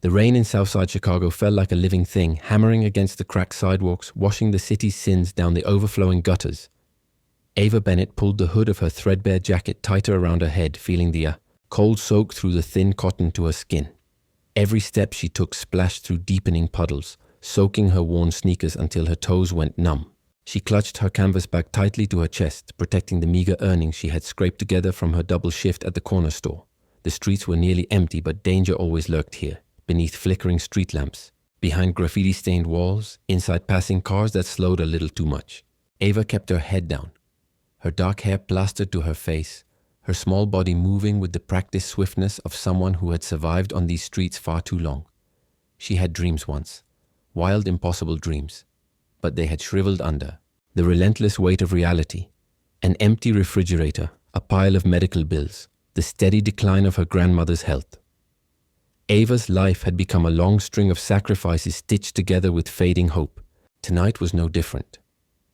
The rain in Southside Chicago fell like a living thing, hammering against the cracked sidewalks, washing the city's sins down the overflowing gutters. Ava Bennett pulled the hood of her threadbare jacket tighter around her head, feeling the cold soak through the thin cotton to her skin. Every step she took splashed through deepening puddles, soaking her worn sneakers until her toes went numb. She clutched her canvas bag tightly to her chest, protecting the meager earnings she had scraped together from her double shift at the corner store. The streets were nearly empty, but danger always lurked here, beneath flickering street lamps, behind graffiti-stained walls, inside passing cars that slowed a little too much. Ava kept her head down, her dark hair plastered to her face, her small body moving with the practiced swiftness of someone who had survived on these streets far too long. She had dreams once, wild, impossible dreams, but they had shriveled under the relentless weight of reality. An empty refrigerator, a pile of medical bills, the steady decline of her grandmother's health. Ava's life had become a long string of sacrifices stitched together with fading hope. Tonight was no different.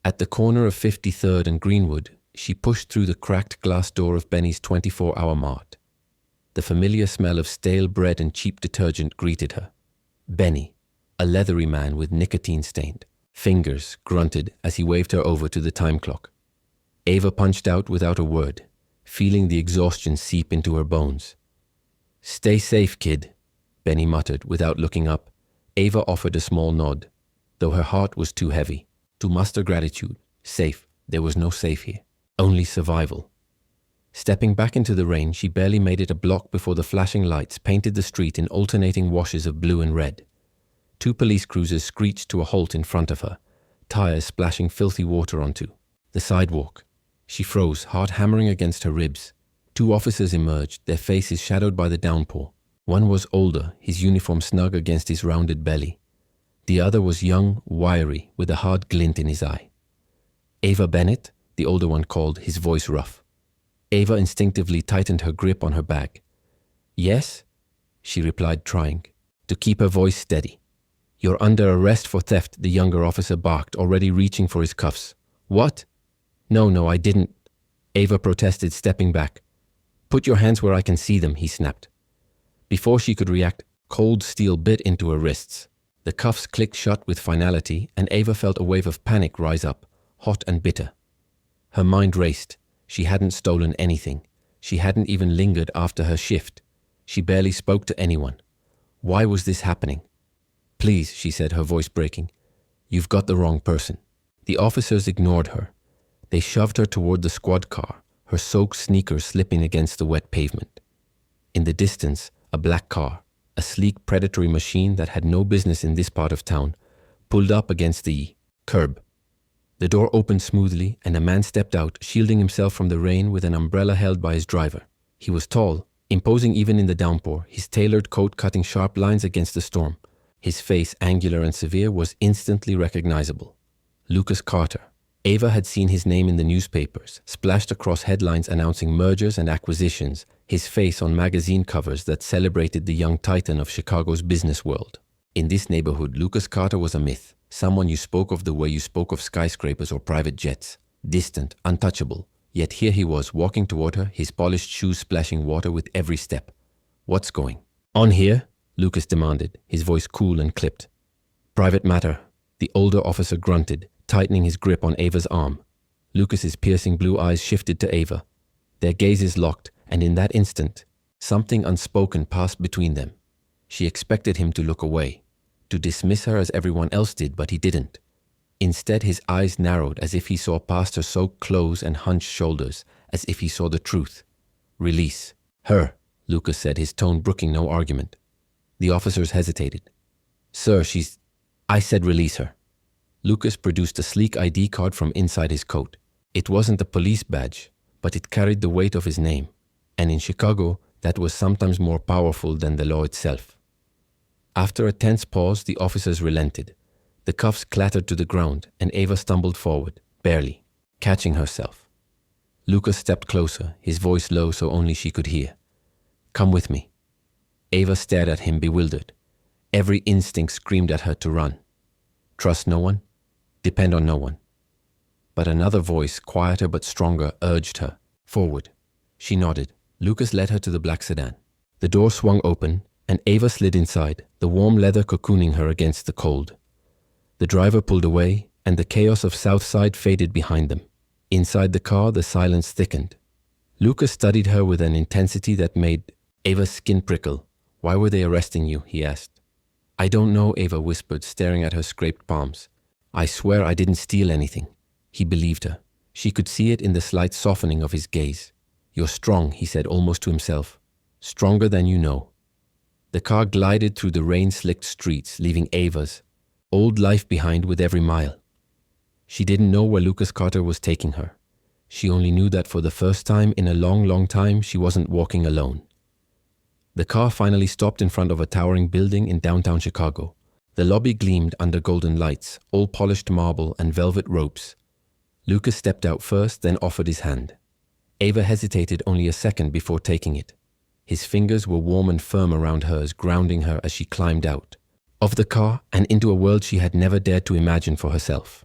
At the corner of 53rd and Greenwood, she pushed through the cracked glass door of Benny's 24-hour mart. The familiar smell of stale bread and cheap detergent greeted her. Benny, a leathery man with nicotine-stained fingers, grunted as he waved her over to the time clock. Ava punched out without a word, feeling the exhaustion seep into her bones. "Stay safe, kid," Benny muttered without looking up. Ava offered a small nod, though her heart was too heavy to muster gratitude. Safe. There was no safe here. Only survival. Stepping back into the rain, she barely made it a block before the flashing lights painted the street in alternating washes of blue and red. 2 police cruisers screeched to a halt in front of her, tires splashing filthy water onto the sidewalk. She froze, heart hammering against her ribs. 2 officers emerged, their faces shadowed by the downpour. One was older, his uniform snug against his rounded belly. The other was young, wiry, with a hard glint in his eye. "Ava Bennett?" the older one called, his voice rough. Ava instinctively tightened her grip on her bag. "Yes?" she replied, trying to keep her voice steady. "You're under arrest for theft," the younger officer barked, already reaching for his cuffs. "What?" No, I didn't," Ava protested, stepping back. "Put your hands where I can see them," he snapped. Before she could react, cold steel bit into her wrists. The cuffs clicked shut with finality, and Ava felt a wave of panic rise up, hot and bitter. Her mind raced. She hadn't stolen anything. She hadn't even lingered after her shift. She barely spoke to anyone. Why was this happening? "Please," she said, her voice breaking. "You've got the wrong person." The officers ignored her. They shoved her toward the squad car, her soaked sneakers slipping against the wet pavement. In the distance, a black car, a sleek predatory machine that had no business in this part of town, pulled up against the curb. The door opened smoothly, and a man stepped out, shielding himself from the rain with an umbrella held by his driver. He was tall, imposing even in the downpour, his tailored coat cutting sharp lines against the storm. His face, angular and severe, was instantly recognizable. Lucas Carter. Ava had seen his name in the newspapers, splashed across headlines announcing mergers and acquisitions, his face on magazine covers that celebrated the young titan of Chicago's business world. In this neighborhood, Lucas Carter was a myth, someone you spoke of the way you spoke of skyscrapers or private jets, distant, untouchable. Yet here he was, walking toward her, his polished shoes splashing water with every step. "What's going on here?" Lucas demanded, his voice cool and clipped. "Private matter," the older officer grunted, tightening his grip on Ava's arm. Lucas's piercing blue eyes shifted to Ava. Their gazes locked, and in that instant, something unspoken passed between them. She expected him to look away, to dismiss her as everyone else did, but he didn't. Instead, his eyes narrowed as if he saw past her soaked clothes and hunched shoulders, as if he saw the truth. "Release her," Lucas said, his tone brooking no argument. The officers hesitated. "Sir, I said release her." Lucas produced a sleek ID card from inside his coat. It wasn't a police badge, but it carried the weight of his name. And in Chicago, that was sometimes more powerful than the law itself. After a tense pause, the officers relented. The cuffs clattered to the ground, and Ava stumbled forward, barely, catching herself. Lucas stepped closer, his voice low so only she could hear. "Come with me." Ava stared at him, bewildered. Every instinct screamed at her to run. Trust no one, depend on no one. But another voice, quieter but stronger, urged her forward. She nodded. Lucas led her to the black sedan. The door swung open, and Ava slid inside, the warm leather cocooning her against the cold. The driver pulled away, and the chaos of Southside faded behind them. Inside the car, the silence thickened. Lucas studied her with an intensity that made Ava's skin prickle. "Why were they arresting you?" he asked. "I don't know," Ava whispered, staring at her scraped palms. "I swear I didn't steal anything." He believed her. She could see it in the slight softening of his gaze. "You're strong," he said almost to himself. "Stronger than you know." The car glided through the rain-slicked streets, leaving Ava's old life behind with every mile. She didn't know where Lucas Carter was taking her. She only knew that for the first time in a long, long time, she wasn't walking alone. The car finally stopped in front of a towering building in downtown Chicago. The lobby gleamed under golden lights, all polished marble and velvet ropes. Lucas stepped out first, then offered his hand. Ava hesitated only a second before taking it. His fingers were warm and firm around hers, grounding her as she climbed out of the car and into a world she had never dared to imagine for herself.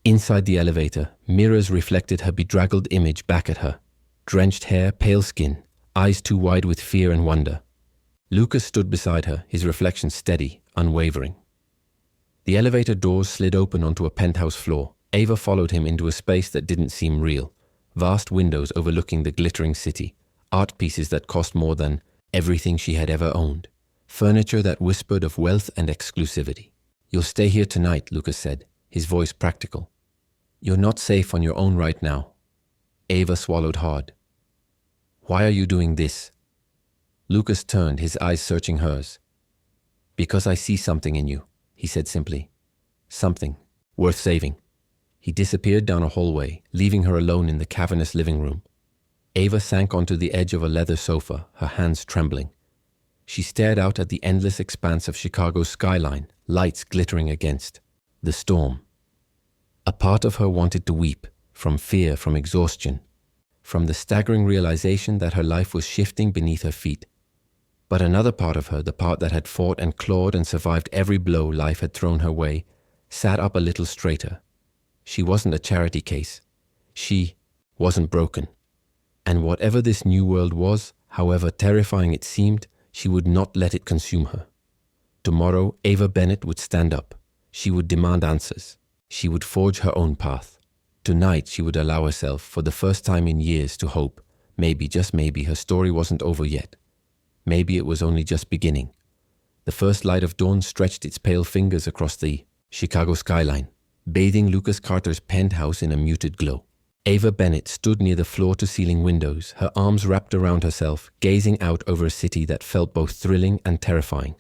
Inside the elevator, mirrors reflected her bedraggled image back at her. Drenched hair, pale skin, eyes too wide with fear and wonder. Lucas stood beside her, his reflection steady, unwavering. The elevator doors slid open onto a penthouse floor. Ava followed him into a space that didn't seem real. Vast windows overlooking the glittering city. Art pieces that cost more than everything she had ever owned. Furniture that whispered of wealth and exclusivity. "You'll stay here tonight," Lucas said, his voice practical. "You're not safe on your own right now." Ava swallowed hard. "Why are you doing this?" Lucas turned, his eyes searching hers. "Because I see something in you," he said simply. "Something worth saving." He disappeared down a hallway, leaving her alone in the cavernous living room. Ava sank onto the edge of a leather sofa, her hands trembling. She stared out at the endless expanse of Chicago's skyline, lights glittering against the storm. A part of her wanted to weep, from fear, from exhaustion, from the staggering realization that her life was shifting beneath her feet. But another part of her, the part that had fought and clawed and survived every blow life had thrown her way, sat up a little straighter. She wasn't a charity case. She wasn't broken. And whatever this new world was, however terrifying it seemed, she would not let it consume her. Tomorrow, Ava Bennett would stand up. She would demand answers. She would forge her own path. Tonight, she would allow herself, for the first time in years, to hope. Maybe, just maybe, her story wasn't over yet. Maybe it was only just beginning. The first light of dawn stretched its pale fingers across the Chicago skyline, bathing Lucas Carter's penthouse in a muted glow. Ava Bennett stood near the floor-to-ceiling windows, her arms wrapped around herself, gazing out over a city that felt both thrilling and terrifying.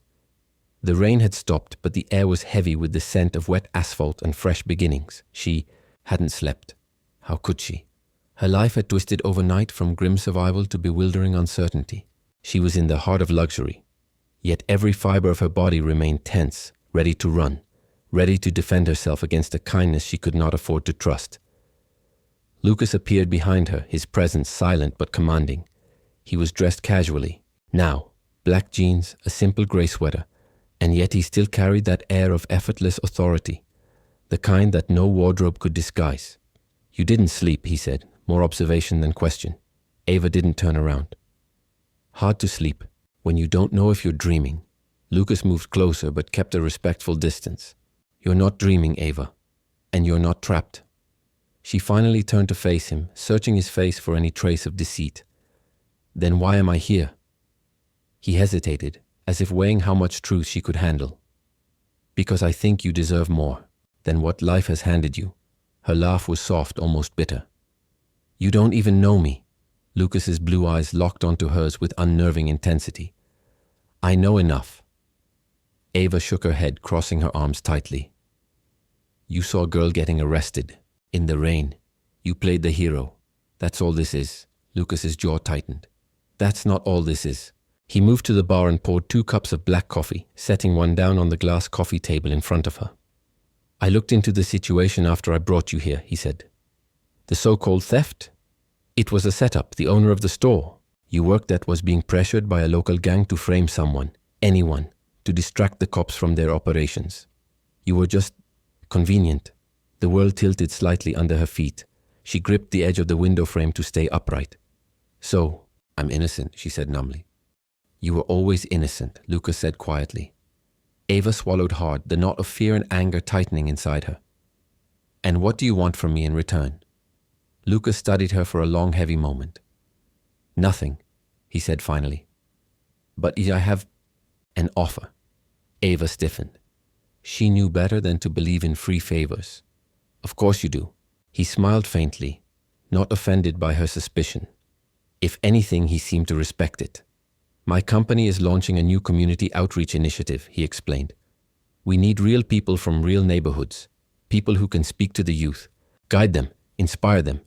The rain had stopped, but the air was heavy with the scent of wet asphalt and fresh beginnings. She hadn't slept. How could she? Her life had twisted overnight from grim survival to bewildering uncertainty. She was in the heart of luxury. Yet every fiber of her body remained tense, ready to run, ready to defend herself against a kindness she could not afford to trust. Lucas appeared behind her, his presence silent but commanding. He was dressed casually. Now, black jeans, a simple grey sweater, and yet he still carried that air of effortless authority, the kind that no wardrobe could disguise. "You didn't sleep," he said, more observation than question. Ava didn't turn around. "Hard to sleep, when you don't know if you're dreaming." Lucas moved closer but kept a respectful distance. "You're not dreaming, Ava, and you're not trapped." She finally turned to face him, searching his face for any trace of deceit. "Then why am I here?" He hesitated, as if weighing how much truth she could handle. "Because I think you deserve more than what life has handed you." Her laugh was soft, almost bitter. "You don't even know me." Lucas's blue eyes locked onto hers with unnerving intensity. "I know enough." Ava shook her head, crossing her arms tightly. "You saw a girl getting arrested. In the rain. You played the hero. That's all this is." Lucas's jaw tightened. "That's not all this is." He moved to the bar and poured 2 cups of black coffee, setting one down on the glass coffee table in front of her. "I looked into the situation after I brought you here," he said. "The so-called theft? It was a setup, the owner of the store you worked at was being pressured by a local gang to frame someone, anyone, to distract the cops from their operations. You were just convenient." The world tilted slightly under her feet. She gripped the edge of the window frame to stay upright. "So, I'm innocent," she said numbly. You were always innocent, Lucas said quietly. Ava swallowed hard, the knot of fear and anger tightening inside her. And what do you want from me in return? Lucas studied her for a long, heavy moment. Nothing, he said finally. But I have an offer. Ava stiffened. She knew better than to believe in free favors. Of course you do. He smiled faintly, not offended by her suspicion. If anything, he seemed to respect it. My company is launching a new community outreach initiative, he explained. We need real people from real neighborhoods, people who can speak to the youth, guide them, inspire them,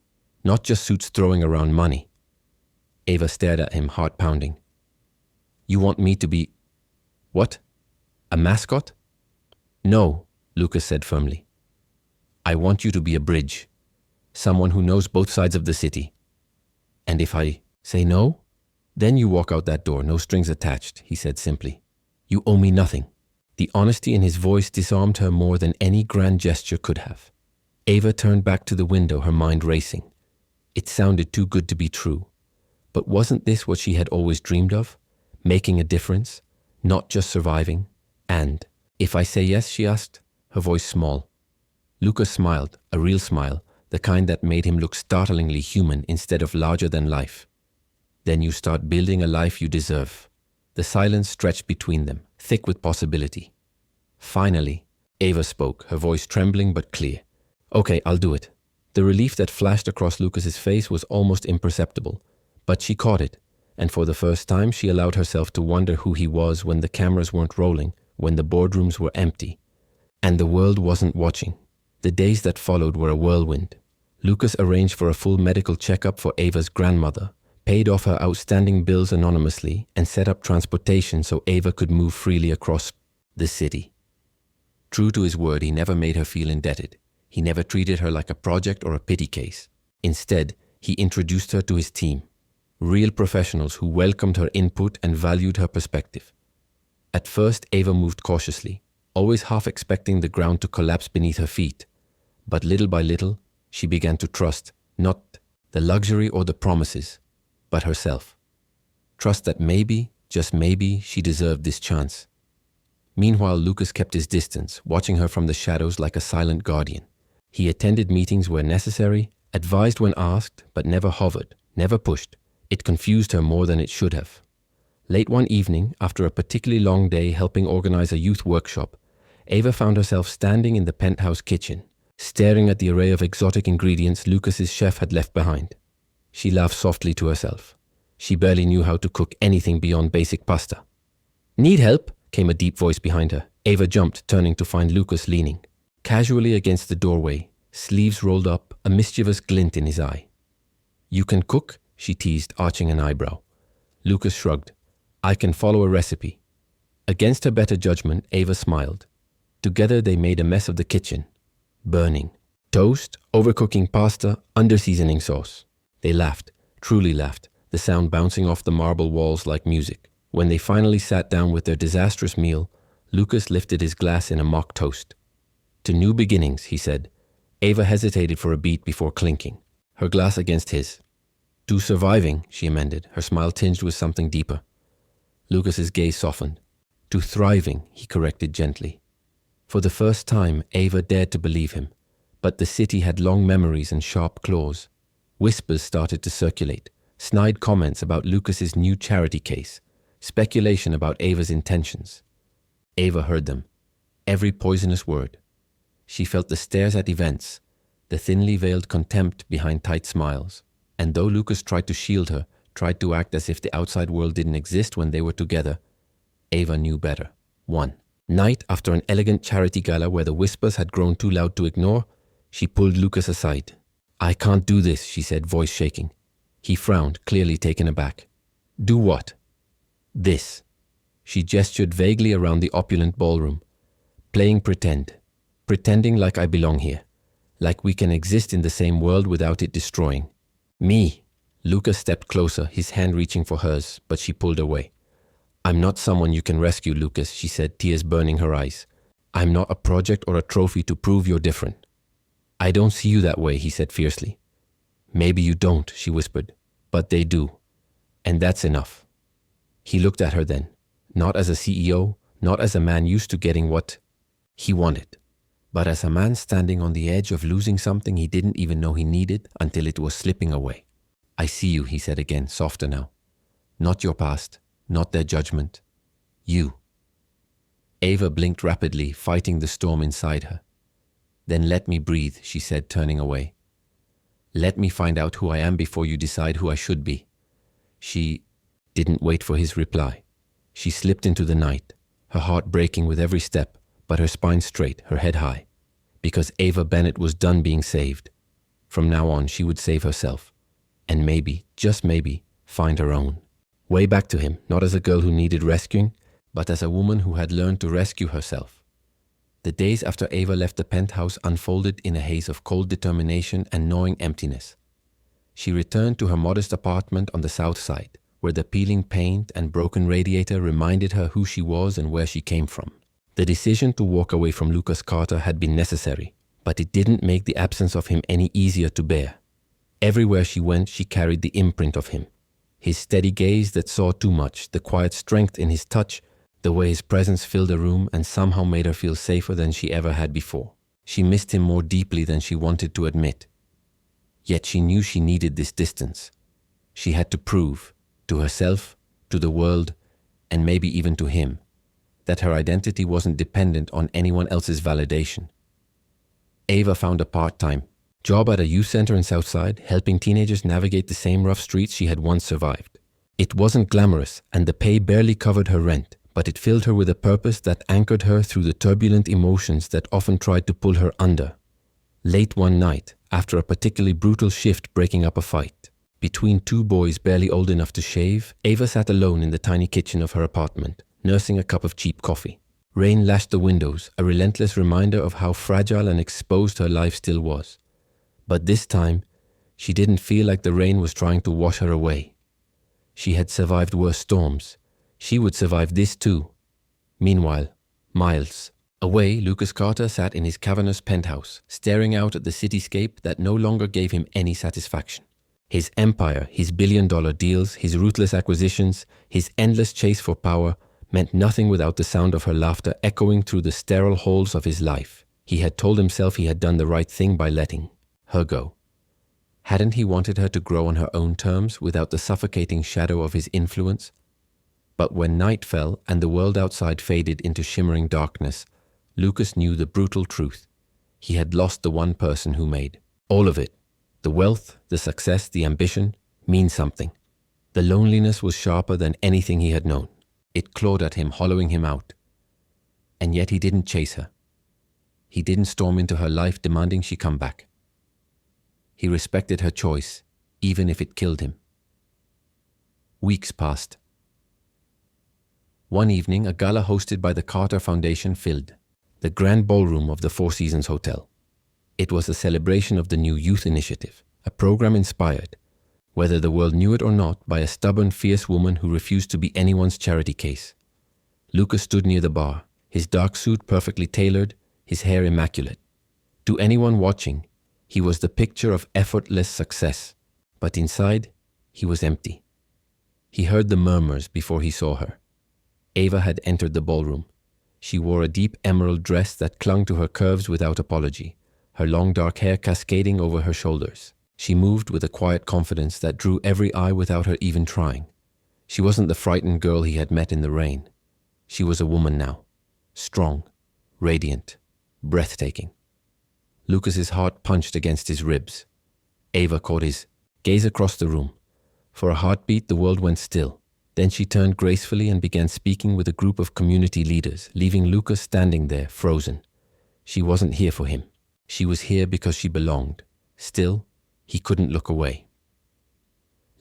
not just suits throwing around money. Ava stared at him, heart pounding. You want me to be... what? A mascot? No, Lucas said firmly. I want you to be a bridge, someone who knows both sides of the city. And if I say no? Then you walk out that door, no strings attached, he said simply. You owe me nothing. The honesty in his voice disarmed her more than any grand gesture could have. Ava turned back to the window, her mind racing. It sounded too good to be true. But wasn't this what she had always dreamed of? Making a difference, not just surviving. And, if I say yes, she asked, her voice small. Lucas smiled, a real smile, the kind that made him look startlingly human instead of larger than life. Then you start building a life you deserve. The silence stretched between them, thick with possibility. Finally, Ava spoke, her voice trembling but clear. Okay, I'll do it. The relief that flashed across Lucas's face was almost imperceptible, but she caught it, and for the first time she allowed herself to wonder who he was when the cameras weren't rolling, when the boardrooms were empty, and the world wasn't watching. The days that followed were a whirlwind. Lucas arranged for a full medical checkup for Ava's grandmother, paid off her outstanding bills anonymously, and set up transportation so Ava could move freely across the city. True to his word, he never made her feel indebted. He never treated her like a project or a pity case. Instead, he introduced her to his team, real professionals who welcomed her input and valued her perspective. At first, Ava moved cautiously, always half expecting the ground to collapse beneath her feet. But little by little, she began to trust, not the luxury or the promises, but herself. Trust that maybe, just maybe, she deserved this chance. Meanwhile, Lucas kept his distance, watching her from the shadows like a silent guardian. He attended meetings where necessary, advised when asked, but never hovered, never pushed. It confused her more than it should have. Late one evening, after a particularly long day helping organize a youth workshop, Ava found herself standing in the penthouse kitchen, staring at the array of exotic ingredients Lucas's chef had left behind. She laughed softly to herself. She barely knew how to cook anything beyond basic pasta. Need help? Came a deep voice behind her. Ava jumped, turning to find Lucas leaning casually against the doorway, sleeves rolled up, a mischievous glint in his eye. You can cook? She teased, arching an eyebrow. Lucas shrugged. I can follow a recipe. Against her better judgment, Ava smiled. Together they made a mess of the kitchen. Burning. Toast, overcooking pasta, under-seasoning sauce. They laughed, truly laughed, the sound bouncing off the marble walls like music. When they finally sat down with their disastrous meal, Lucas lifted his glass in a mock toast. To new beginnings, he said. Ava hesitated for a beat before clinking, her glass against his. To surviving, she amended, her smile tinged with something deeper. Lucas's gaze softened. To thriving, he corrected gently. For the first time, Ava dared to believe him, but the city had long memories and sharp claws. Whispers started to circulate, snide comments about Lucas's new charity case, speculation about Ava's intentions. Ava heard them, every poisonous word. She felt the stares at events, the thinly veiled contempt behind tight smiles. And though Lucas tried to shield her, tried to act as if the outside world didn't exist when they were together, Ava knew better. One night, after an elegant charity gala where the whispers had grown too loud to ignore, she pulled Lucas aside. I can't do this, she said, voice shaking. He frowned, clearly taken aback. Do what? This. She gestured vaguely around the opulent ballroom. Playing pretend. Pretending like I belong here. Like we can exist in the same world without it destroying. Me. Lucas stepped closer, his hand reaching for hers, but she pulled away. I'm not someone you can rescue, Lucas, she said, tears burning her eyes. I'm not a project or a trophy to prove you're different. I don't see you that way, he said fiercely. Maybe you don't, she whispered, but they do. And that's enough. He looked at her then, not as a CEO, not as a man used to getting what he wanted, but as a man standing on the edge of losing something he didn't even know he needed until it was slipping away. I see you, he said again, softer now. Not your past, not their judgment. You. Ava blinked rapidly, fighting the storm inside her. Then let me breathe, she said, turning away. Let me find out who I am before you decide who I should be. She didn't wait for his reply. She slipped into the night, her heart breaking with every step, but her spine straight, her head high. Because Ava Bennett was done being saved. From now on, she would save herself. And maybe, just maybe, find her own. Way back to him, not as a girl who needed rescuing, but as a woman who had learned to rescue herself. The days after Ava left the penthouse unfolded in a haze of cold determination and gnawing emptiness. She returned to her modest apartment on the south side, where the peeling paint and broken radiator reminded her who she was and where she came from. The decision to walk away from Lucas Carter had been necessary, but it didn't make the absence of him any easier to bear. Everywhere she went, she carried the imprint of him. His steady gaze that saw too much, the quiet strength in his touch, the way his presence filled a room and somehow made her feel safer than she ever had before. She missed him more deeply than she wanted to admit. Yet she knew she needed this distance. She had to prove, to herself, to the world, and maybe even to him, that her identity wasn't dependent on anyone else's validation. Ava found a part-time job at a youth center in Southside, helping teenagers navigate the same rough streets she had once survived. It wasn't glamorous, and the pay barely covered her rent, but it filled her with a purpose that anchored her through the turbulent emotions that often tried to pull her under. Late one night, after a particularly brutal shift breaking up a fight, between two boys barely old enough to shave, Ava sat alone in the tiny kitchen of her apartment, nursing a cup of cheap coffee. Rain lashed the windows, a relentless reminder of how fragile and exposed her life still was. But this time, she didn't feel like the rain was trying to wash her away. She had survived worse storms. She would survive this too. Meanwhile, miles away, Lucas Carter sat in his cavernous penthouse, staring out at the cityscape that no longer gave him any satisfaction. His empire, his billion-dollar deals, his ruthless acquisitions, his endless chase for power meant nothing without the sound of her laughter echoing through the sterile halls of his life. He had told himself he had done the right thing by letting her go. Hadn't he wanted her to grow on her own terms without the suffocating shadow of his influence? But when night fell and the world outside faded into shimmering darkness, Lucas knew the brutal truth. He had lost the one person who made all of it. The wealth, the success, the ambition mean something. The loneliness was sharper than anything he had known. It clawed at him, hollowing him out. And yet he didn't chase her. He didn't storm into her life demanding she come back. He respected her choice, even if it killed him. Weeks passed. One evening, a gala hosted by the Carter Foundation filled the grand ballroom of the Four Seasons Hotel. It was a celebration of the new youth initiative, a program inspired, whether the world knew it or not, by a stubborn, fierce woman who refused to be anyone's charity case. Lucas stood near the bar, his dark suit perfectly tailored, his hair immaculate. To anyone watching, he was the picture of effortless success, but inside, he was empty. He heard the murmurs before he saw her. Ava had entered the ballroom. She wore a deep emerald dress that clung to her curves without apology, her long dark hair cascading over her shoulders. She moved with a quiet confidence that drew every eye without her even trying. She wasn't the frightened girl he had met in the rain. She was a woman now, strong, radiant, breathtaking. Lucas's heart punched against his ribs. Ava caught his gaze across the room. For a heartbeat, the world went still. Then she turned gracefully and began speaking with a group of community leaders, leaving Lucas standing there, frozen. She wasn't here for him. She was here because she belonged. Still, he couldn't look away.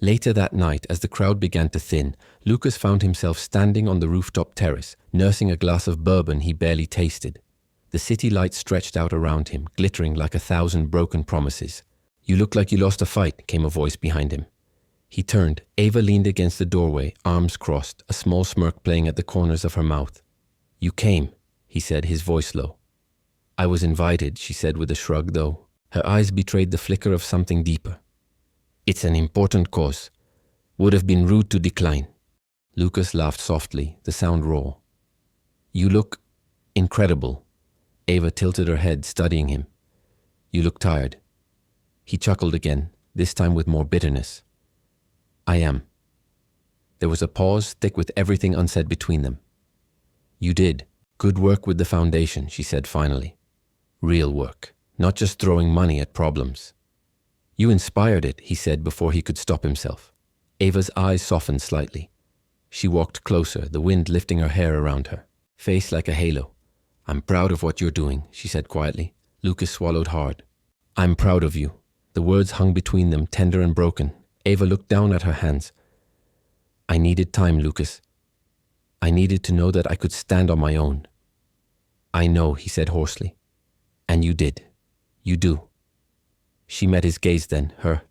Later that night, as the crowd began to thin, Lucas found himself standing on the rooftop terrace, nursing a glass of bourbon he barely tasted. The city lights stretched out around him, glittering like 1,000 broken promises. "You look like you lost a fight," came a voice behind him. He turned. Ava leaned against the doorway, arms crossed, a small smirk playing at the corners of her mouth. "You came," he said, his voice low. "I was invited," she said with a shrug, though her eyes betrayed the flicker of something deeper. "It's an important cause. Would have been rude to decline." Lucas laughed softly, the sound raw. You look incredible. Ava tilted her head, studying him. You look tired. He chuckled again, this time with more bitterness. I am. There was a pause, thick with everything unsaid between them. You did. Good work with the foundation, she said finally. Real work, not just throwing money at problems. You inspired it, he said before he could stop himself. Ava's eyes softened slightly. She walked closer, the wind lifting her hair around her, face like a halo. I'm proud of what you're doing, she said quietly. Lucas swallowed hard. I'm proud of you. The words hung between them, tender and broken. Ava looked down at her hands. I needed time, Lucas. I needed to know that I could stand on my own. I know, he said hoarsely. And you did. You do. She met his gaze then, her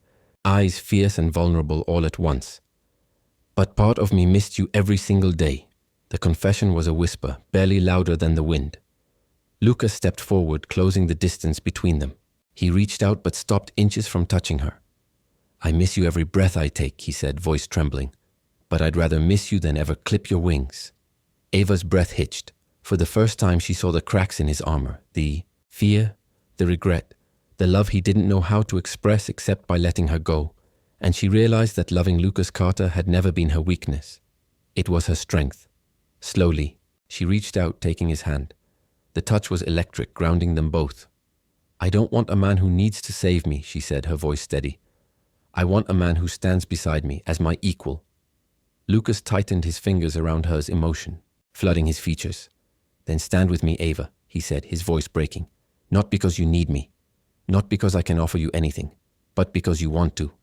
eyes fierce and vulnerable all at once. But part of me missed you every single day. The confession was a whisper, barely louder than the wind. Lucas stepped forward, closing the distance between them. He reached out but stopped inches from touching her. I miss you every breath I take, he said, voice trembling. But I'd rather miss you than ever clip your wings. Ava's breath hitched. For the first time she saw the cracks in his armor, the fear, the regret, the love he didn't know how to express except by letting her go. And she realized that loving Lucas Carter had never been her weakness. It was her strength. Slowly, she reached out, taking his hand. The touch was electric, grounding them both. I don't want a man who needs to save me, she said, her voice steady. I want a man who stands beside me as my equal. Lucas tightened his fingers around hers, emotion flooding his features. Then stand with me, Ava, he said, his voice breaking. Not because you need me, not because I can offer you anything, but because you want to.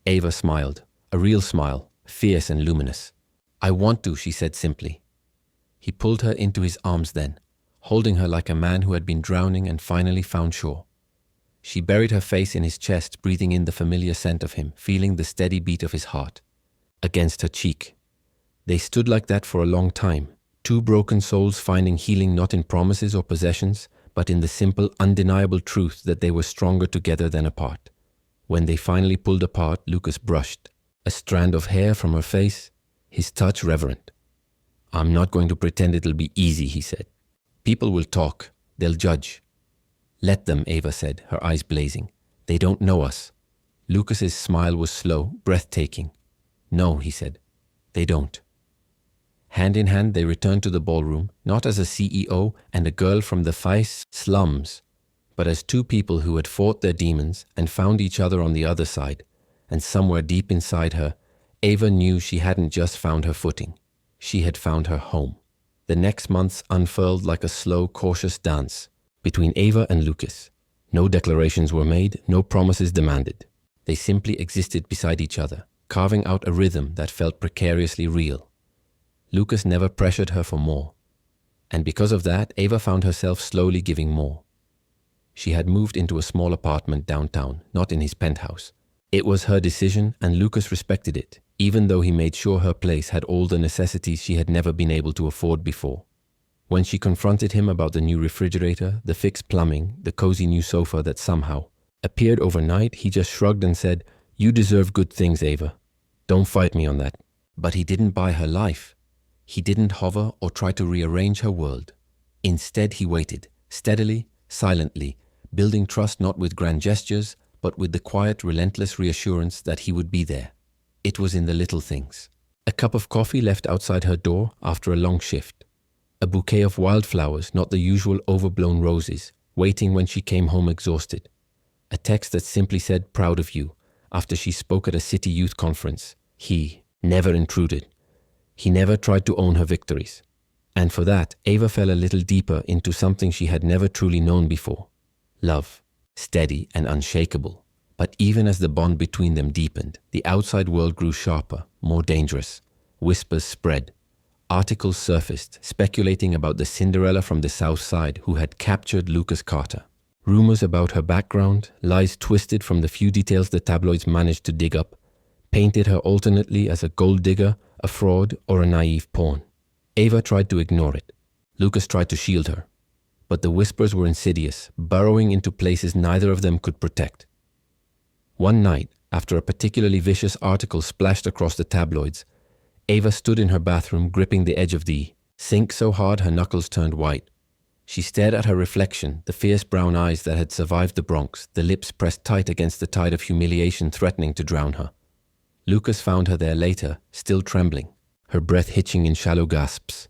Ava smiled, a real smile, fierce and luminous. I want to, she said simply. He pulled her into his arms then, holding her like a man who had been drowning and finally found shore. She buried her face in his chest, breathing in the familiar scent of him, feeling the steady beat of his heart against her cheek. They stood like that for a long time, two broken souls finding healing not in promises or possessions, but in the simple, undeniable truth that they were stronger together than apart. When they finally pulled apart, Lucas brushed a strand of hair from her face, his touch reverent. I'm not going to pretend it'll be easy, he said. People will talk, they'll judge. Let them, Ava said, her eyes blazing. They don't know us. Lucas's smile was slow, breathtaking. No, he said, they don't. Hand in hand, they returned to the ballroom, not as a CEO and a girl from the Feist slums, but as two people who had fought their demons and found each other on the other side. And somewhere deep inside her, Ava knew she hadn't just found her footing. She had found her home. The next months unfurled like a slow, cautious dance between Ava and Lucas. No declarations were made, no promises demanded. They simply existed beside each other, carving out a rhythm that felt precariously real. Lucas never pressured her for more. And because of that, Ava found herself slowly giving more. She had moved into a small apartment downtown, not in his penthouse. It was her decision, and Lucas respected it, even though he made sure her place had all the necessities she had never been able to afford before. When she confronted him about the new refrigerator, the fixed plumbing, the cozy new sofa that somehow appeared overnight, he just shrugged and said, You deserve good things, Ava. Don't fight me on that. But he didn't buy her life. He didn't hover or try to rearrange her world. Instead, he waited, steadily, silently, building trust not with grand gestures, but with the quiet, relentless reassurance that he would be there. It was in the little things. A cup of coffee left outside her door after a long shift. A bouquet of wildflowers, not the usual overblown roses, waiting when she came home exhausted. A text that simply said, proud of you, after she spoke at a city youth conference. He never intruded. He never tried to own her victories. And for that, Ava fell a little deeper into something she had never truly known before. Love, steady and unshakable. But even as the bond between them deepened, the outside world grew sharper, more dangerous. Whispers spread. Articles surfaced, speculating about the Cinderella from the South Side who had captured Lucas Carter. Rumors about her background, lies twisted from the few details the tabloids managed to dig up, painted her alternately as a gold digger, a fraud, or a naive pawn. Ava tried to ignore it. Lucas tried to shield her. But the whispers were insidious, burrowing into places neither of them could protect. One night, after a particularly vicious article splashed across the tabloids, Ava stood in her bathroom, gripping the edge of the sink so hard her knuckles turned white. She stared at her reflection, the fierce brown eyes that had survived the Bronx, the lips pressed tight against the tide of humiliation threatening to drown her. Lucas found her there later, still trembling, her breath hitching in shallow gasps.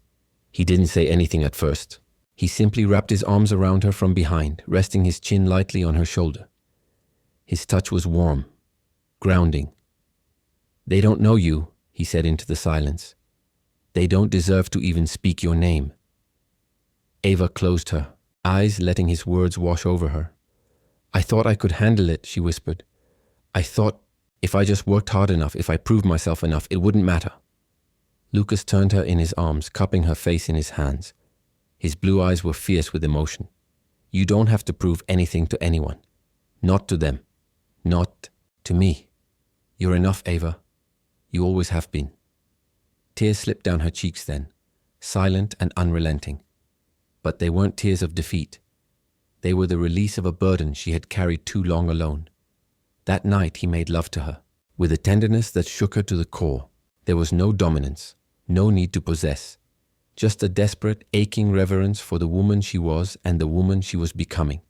He didn't say anything at first. He simply wrapped his arms around her from behind, resting his chin lightly on her shoulder. His touch was warm, grounding. "They don't know you," he said into the silence. "They don't deserve to even speak your name." Ava closed her eyes, letting his words wash over her. "I thought I could handle it," she whispered. "I thought if I just worked hard enough, if I proved myself enough, it wouldn't matter." Lucas turned her in his arms, cupping her face in his hands. His blue eyes were fierce with emotion. "You don't have to prove anything to anyone. Not to them. Not to me. You're enough, Ava. You always have been." Tears slipped down her cheeks then, silent and unrelenting. But they weren't tears of defeat. They were the release of a burden she had carried too long alone. That night he made love to her, with a tenderness that shook her to the core. There was no dominance, no need to possess, just a desperate, aching reverence for the woman she was and the woman she was becoming.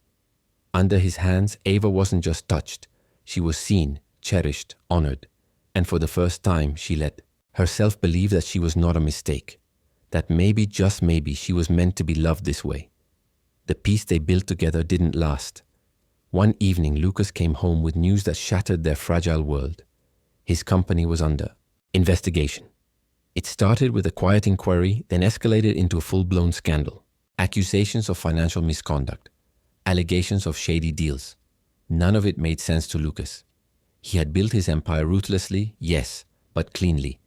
Under his hands, Ava wasn't just touched. She was seen, cherished, honored. And for the first time, she let herself believe that she was not a mistake, that maybe, just maybe, she was meant to be loved this way. The peace they built together didn't last. One evening, Lucas came home with news that shattered their fragile world. His company was under investigation. It started with a quiet inquiry, then escalated into a full-blown scandal. Accusations of financial misconduct, allegations of shady deals. None of it made sense to Lucas. He had built his empire ruthlessly, yes, but cleanly.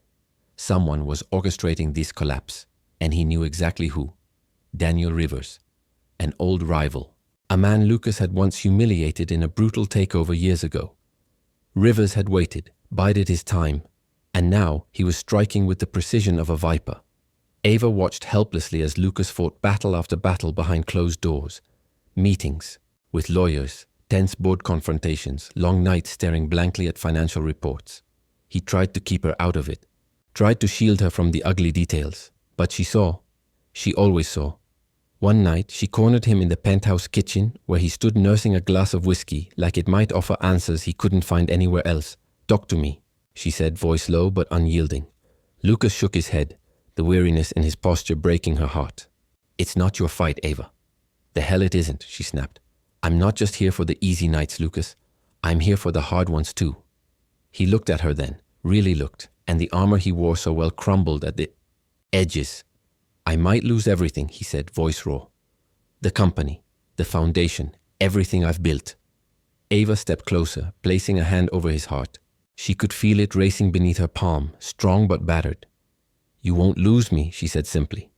Someone was orchestrating this collapse, and he knew exactly who. Daniel Rivers, an old rival, a man Lucas had once humiliated in a brutal takeover years ago. Rivers had waited, bided his time, and now he was striking with the precision of a viper. Ava watched helplessly as Lucas fought battle after battle behind closed doors. Meetings with lawyers, tense board confrontations, long nights staring blankly at financial reports. He tried to keep her out of it, tried to shield her from the ugly details, but she saw. She always saw. One night, she cornered him in the penthouse kitchen where he stood nursing a glass of whiskey like it might offer answers he couldn't find anywhere else. "Talk to me," she said, voice low but unyielding. Lucas shook his head, the weariness in his posture breaking her heart. "It's not your fight, Ava." "The hell it isn't," she snapped. "I'm not just here for the easy nights, Lucas. I'm here for the hard ones too." He looked at her then, really looked, and the armor he wore so well crumbled at the edges. "I might lose everything," he said, voice raw. "The company, the foundation, everything I've built." Ava stepped closer, placing a hand over his heart. She could feel it racing beneath her palm, strong but battered. "You won't lose me," she said simply.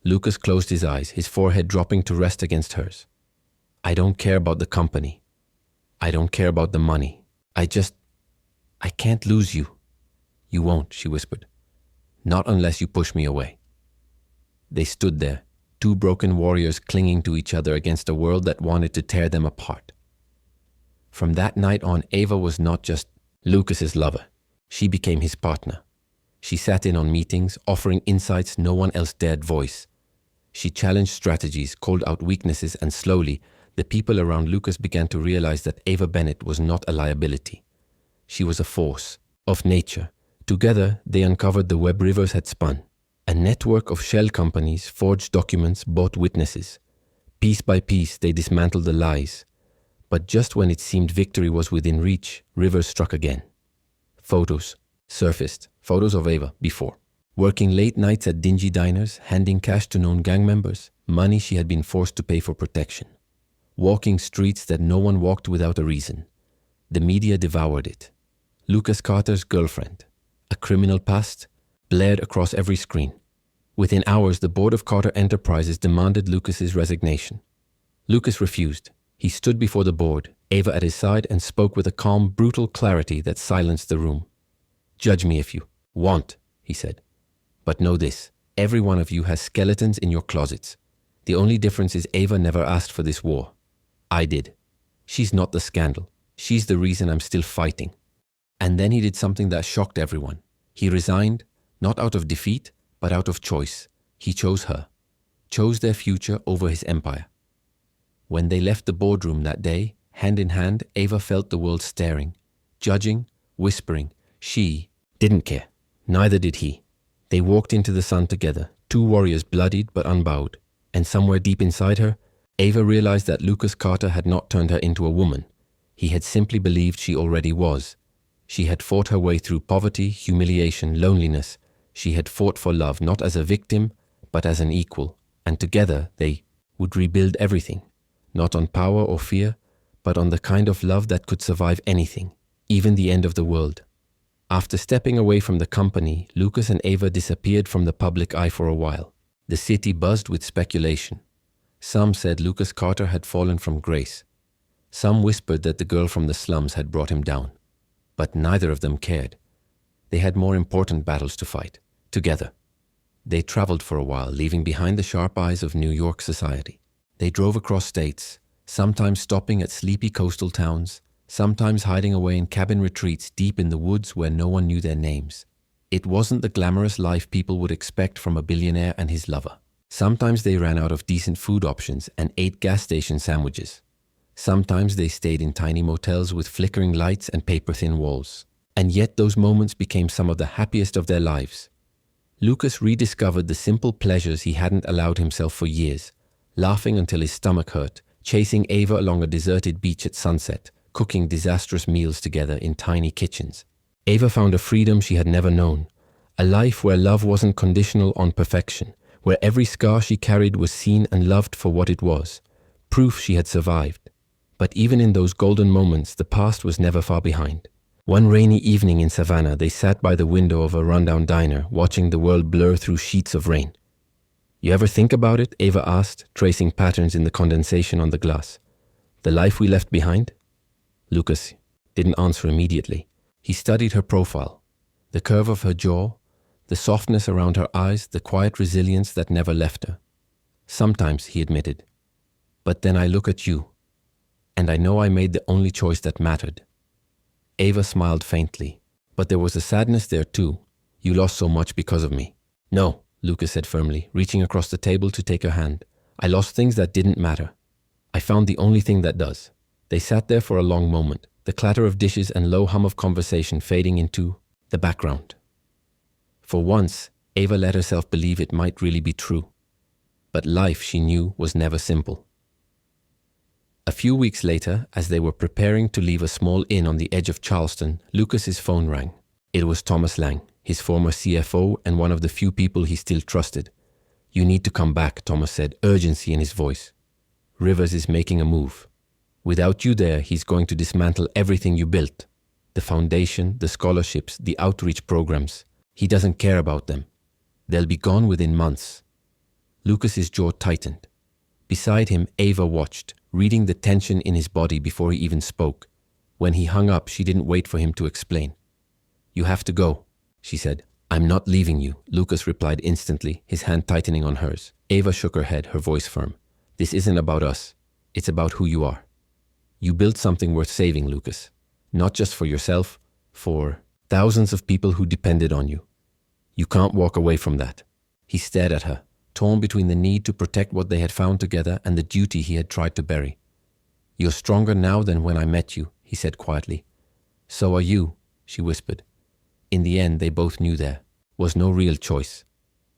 Lucas closed his eyes, his forehead dropping to rest against hers. "I don't care about the company. I don't care about the money. I can't lose you." "You won't," she whispered. "Not unless you push me away." They stood there, two broken warriors clinging to each other against a world that wanted to tear them apart. From that night on, Ava was not just Lucas's lover. She became his partner. She sat in on meetings, offering insights no one else dared voice. She challenged strategies, called out weaknesses, and slowly, the people around Lucas began to realize that Ava Bennett was not a liability. She was a force of nature. Together, they uncovered the web Rivers had spun. A network of shell companies forged documents, bought witnesses. Piece by piece, they dismantled the lies. But just when it seemed victory was within reach, Rivers struck again. Photos surfaced, photos of Ava before. Working late nights at dingy diners, handing cash to known gang members, money she had been forced to pay for protection. Walking streets that no one walked without a reason. The media devoured it. Lucas Carter's girlfriend, a criminal past, blared across every screen. Within hours, the board of Carter Enterprises demanded Lucas's resignation. Lucas refused. He stood before the board, Ava at his side, and spoke with a calm, brutal clarity that silenced the room. "Judge me if you want," he said. "But know this, every one of you has skeletons in your closets. The only difference is Ava never asked for this war. I did. She's not the scandal. She's the reason I'm still fighting." And then he did something that shocked everyone. He resigned, Not out of defeat, but out of choice. He chose her, chose their future over his empire. When they left the boardroom that day, hand in hand, Ava felt the world staring, judging, whispering. She didn't care. Neither did he. They walked into the sun together, two warriors bloodied but unbowed. And somewhere deep inside her, Ava realized that Lucas Carter had not turned her into a woman. He had simply believed she already was. She had fought her way through poverty, humiliation, loneliness. She had fought for love, not as a victim, but as an equal. And together they would rebuild everything. Not on power or fear, but on the kind of love that could survive anything, even the end of the world. After stepping away from the company, Lucas and Ava disappeared from the public eye for a while. The city buzzed with speculation. Some said Lucas Carter had fallen from grace. Some whispered that the girl from the slums had brought him down. But neither of them cared. They had more important battles to fight, together. They traveled for a while, leaving behind the sharp eyes of New York society. They drove across states, sometimes stopping at sleepy coastal towns, sometimes hiding away in cabin retreats deep in the woods where no one knew their names. It wasn't the glamorous life people would expect from a billionaire and his lover. Sometimes they ran out of decent food options and ate gas station sandwiches. Sometimes they stayed in tiny motels with flickering lights and paper-thin walls. And yet those moments became some of the happiest of their lives. Lucas rediscovered the simple pleasures he hadn't allowed himself for years, laughing until his stomach hurt, chasing Ava along a deserted beach at sunset, cooking disastrous meals together in tiny kitchens. Ava found a freedom she had never known, a life where love wasn't conditional on perfection, where every scar she carried was seen and loved for what it was, proof she had survived. But even in those golden moments, the past was never far behind. One rainy evening in Savannah, they sat by the window of a rundown diner, watching the world blur through sheets of rain. "You ever think about it?" Ava asked, tracing patterns in the condensation on the glass. "The life we left behind?" Lucas didn't answer immediately. He studied her profile, the curve of her jaw, the softness around her eyes, the quiet resilience that never left her. "Sometimes," he admitted. "But then I look at you, and I know I made the only choice that mattered." Ava smiled faintly, but there was a sadness there too. "You lost so much because of me." "No," Lucas said firmly, reaching across the table to take her hand. "I lost things that didn't matter. I found the only thing that does." They sat there for a long moment, the clatter of dishes and low hum of conversation fading into the background. For once, Ava let herself believe it might really be true. But life, she knew, was never simple. A few weeks later, as they were preparing to leave a small inn on the edge of Charleston, Lucas's phone rang. It was Thomas Lang, his former CFO and one of the few people he still trusted. "You need to come back," Thomas said, urgency in his voice. "Rivers is making a move. Without you there, he's going to dismantle everything you built. The foundation, the scholarships, the outreach programs. He doesn't care about them. They'll be gone within months." Lucas's jaw tightened. Beside him, Ava watched, reading the tension in his body before he even spoke. When he hung up, she didn't wait for him to explain. "You have to go," she said. "I'm not leaving you," Lucas replied instantly, his hand tightening on hers. Ava shook her head, her voice firm. "This isn't about us. It's about who you are. You built something worth saving, Lucas. Not just for yourself, for thousands of people who depended on you. You can't walk away from that." He stared at her, torn between the need to protect what they had found together and the duty he had tried to bury. "You're stronger now than when I met you," he said quietly. "So are you," she whispered. In the end, they both knew there was no real choice.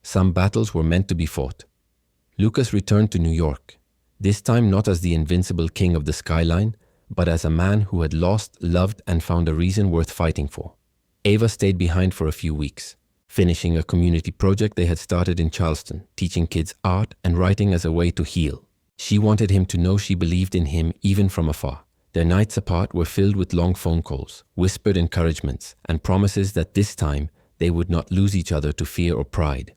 Some battles were meant to be fought. Lucas returned to New York, this time not as the invincible king of the skyline, but as a man who had lost, loved, and found a reason worth fighting for. Ava stayed behind for a few weeks, finishing a community project they had started in Charleston, teaching kids art and writing as a way to heal. She wanted him to know she believed in him even from afar. Their nights apart were filled with long phone calls, whispered encouragements, and promises that this time they would not lose each other to fear or pride.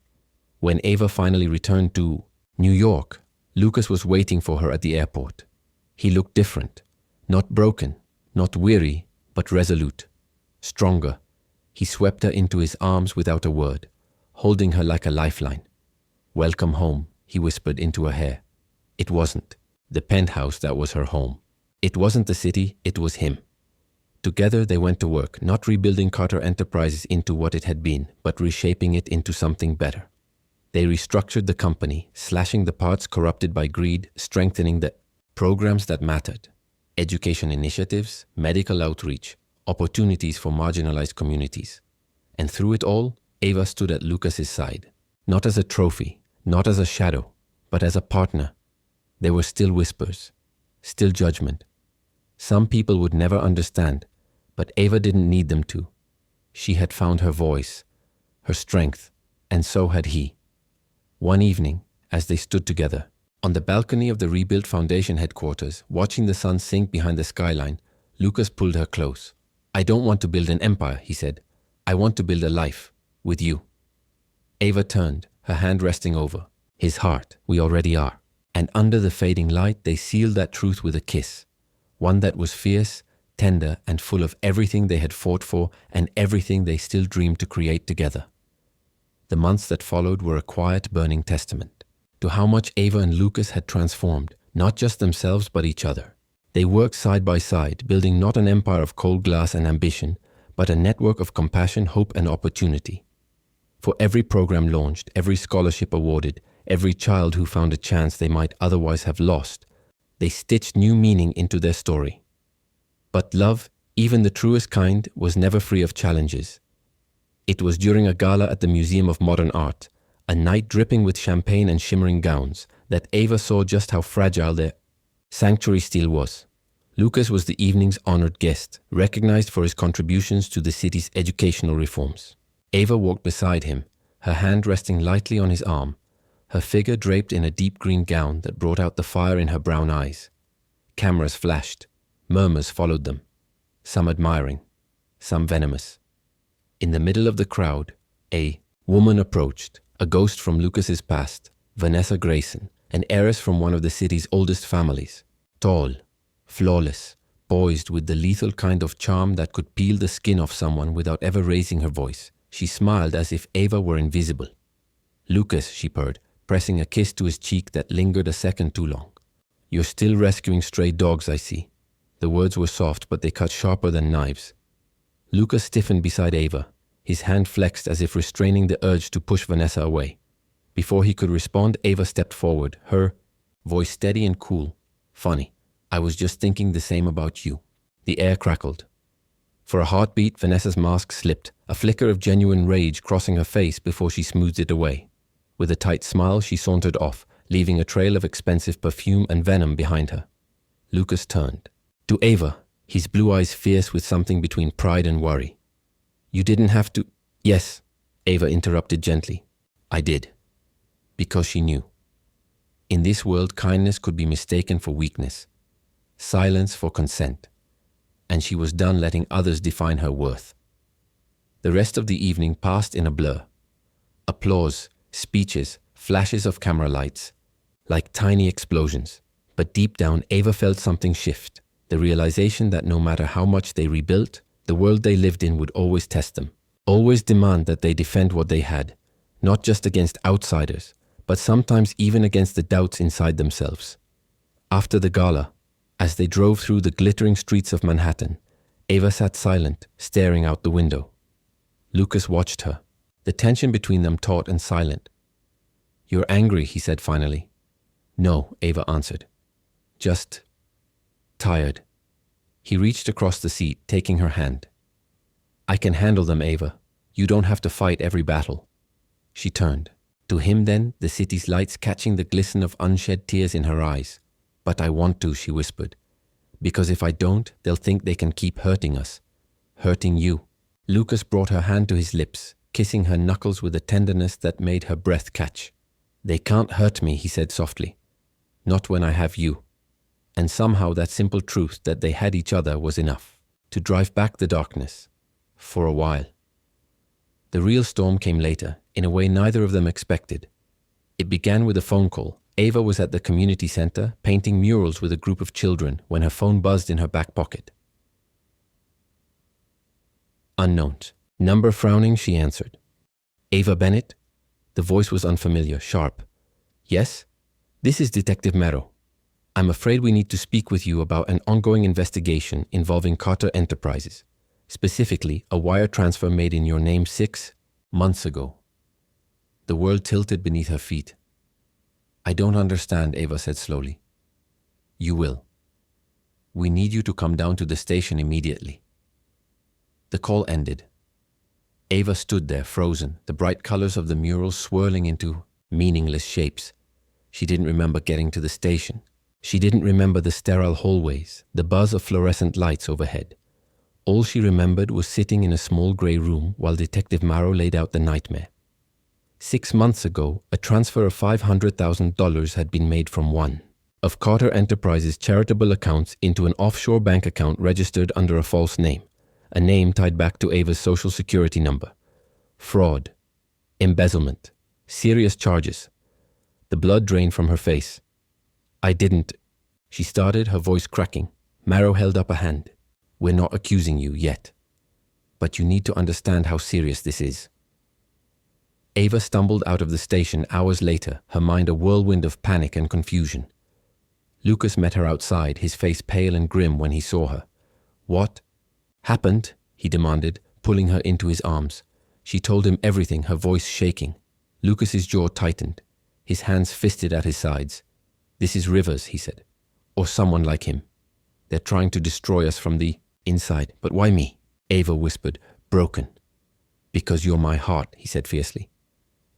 When Ava finally returned to New York, Lucas was waiting for her at the airport. He looked different, not broken, not weary, but resolute, stronger. He swept her into his arms without a word, holding her like a lifeline. "Welcome home," he whispered into her hair. It wasn't the penthouse that was her home. It wasn't the city, it was him. Together they went to work, not rebuilding Carter Enterprises into what it had been, but reshaping it into something better. They restructured the company, slashing the parts corrupted by greed, strengthening the programs that mattered. Education initiatives, medical outreach, opportunities for marginalized communities. And through it all, Ava stood at Lucas's side. Not as a trophy, not as a shadow, but as a partner. There were still whispers, still judgment. Some people would never understand, but Ava didn't need them to. She had found her voice, her strength, and so had he. One evening, as they stood together, on the balcony of the rebuilt Foundation headquarters, watching the sun sink behind the skyline, Lucas pulled her close. "I don't want to build an empire," he said. "I want to build a life, with you." Ava turned, her hand resting over. "His heart, we already are." And under the fading light, they sealed that truth with a kiss. One that was fierce, tender, and full of everything they had fought for and everything they still dreamed to create together. The months that followed were a quiet, burning testament to how much Ava and Lucas had transformed, not just themselves but each other. They worked side by side, building not an empire of cold glass and ambition, but a network of compassion, hope, and opportunity. For every program launched, every scholarship awarded, every child who found a chance they might otherwise have lost, they stitched new meaning into their story. But love, even the truest kind, was never free of challenges. It was during a gala at the Museum of Modern Art, a night dripping with champagne and shimmering gowns, that Ava saw just how fragile their sanctuary still was. Lucas was the evening's honored guest, recognized for his contributions to the city's educational reforms. Ava walked beside him, her hand resting lightly on his arm, her figure draped in a deep green gown that brought out the fire in her brown eyes. Cameras flashed, murmurs followed them, some admiring, some venomous. In the middle of the crowd, a woman approached, a ghost from Lucas's past, Vanessa Grayson, an heiress from one of the city's oldest families. Tall, flawless, poised with the lethal kind of charm that could peel the skin off someone without ever raising her voice. She smiled as if Ava were invisible. "Lucas," she purred, pressing a kiss to his cheek that lingered a second too long. "You're still rescuing stray dogs, I see." The words were soft, but they cut sharper than knives. Lucas stiffened beside Ava, his hand flexed as if restraining the urge to push Vanessa away. Before he could respond, Ava stepped forward, her voice steady and cool. "Funny, I was just thinking the same about you." The air crackled. For a heartbeat, Vanessa's mask slipped, a flicker of genuine rage crossing her face before she smoothed it away. With a tight smile, she sauntered off, leaving a trail of expensive perfume and venom behind her. Lucas turned. To Ava, his blue eyes fierce with something between pride and worry. "You didn't have to—" "Yes," Ava interrupted gently. "I did." Because she knew. In this world, kindness could be mistaken for weakness, silence for consent, and she was done letting others define her worth. The rest of the evening passed in a blur. Applause, speeches, flashes of camera lights, like tiny explosions. But deep down, Ava felt something shift. The realization that no matter how much they rebuilt, the world they lived in would always test them, always demand that they defend what they had, not just against outsiders, but sometimes even against the doubts inside themselves. After the gala, as they drove through the glittering streets of Manhattan, Ava sat silent, staring out the window. Lucas watched her, the tension between them taut and silent. "You're angry," he said finally. "No," Ava answered. "Just tired." He reached across the seat, taking her hand. "I can handle them, Ava. You don't have to fight every battle." She turned. To him then, the city's lights catching the glisten of unshed tears in her eyes. "But I want to," she whispered. "Because if I don't, they'll think they can keep hurting us. Hurting you." Lucas brought her hand to his lips, kissing her knuckles with a tenderness that made her breath catch. "They can't hurt me," he said softly. "Not when I have you." And somehow that simple truth that they had each other was enough to drive back the darkness, for a while. The real storm came later, in a way neither of them expected. It began with a phone call. Ava was at the community center, painting murals with a group of children, when her phone buzzed in her back pocket. Unknowns. Number frowning, she answered. "Ava Bennett?" The voice was unfamiliar, sharp. "Yes? This is Detective Merrow. I'm afraid we need to speak with you about an ongoing investigation involving Carter Enterprises, specifically a wire transfer made in your name 6 months ago. The world tilted beneath her feet. I don't understand, Ava said slowly. You will. We need you to come down to the station immediately. The call ended. Ava stood there, frozen, the bright colors of the mural swirling into meaningless shapes. She didn't remember getting to the station. She didn't remember the sterile hallways, the buzz of fluorescent lights overhead. All she remembered was sitting in a small grey room while Detective Marrow laid out the nightmare. 6 months ago, a transfer of $500,000 had been made from one of Carter Enterprises' charitable accounts into an offshore bank account registered under a false name, a name tied back to Ava's social security number. Fraud, embezzlement, serious charges. The blood drained from her face. I didn't, she started, her voice cracking. Marrow held up a hand. We're not accusing you yet, but you need to understand how serious this is. Ava stumbled out of the station hours later, her mind a whirlwind of panic and confusion. Lucas met her outside, his face pale and grim when he saw her. What happened? He demanded, pulling her into his arms. She told him everything, her voice shaking. Lucas's jaw tightened, his hands fisted at his sides. This is Rivers, he said, or someone like him. They're trying to destroy us from the inside. But why me? Ava whispered, broken. Because you're my heart, he said fiercely.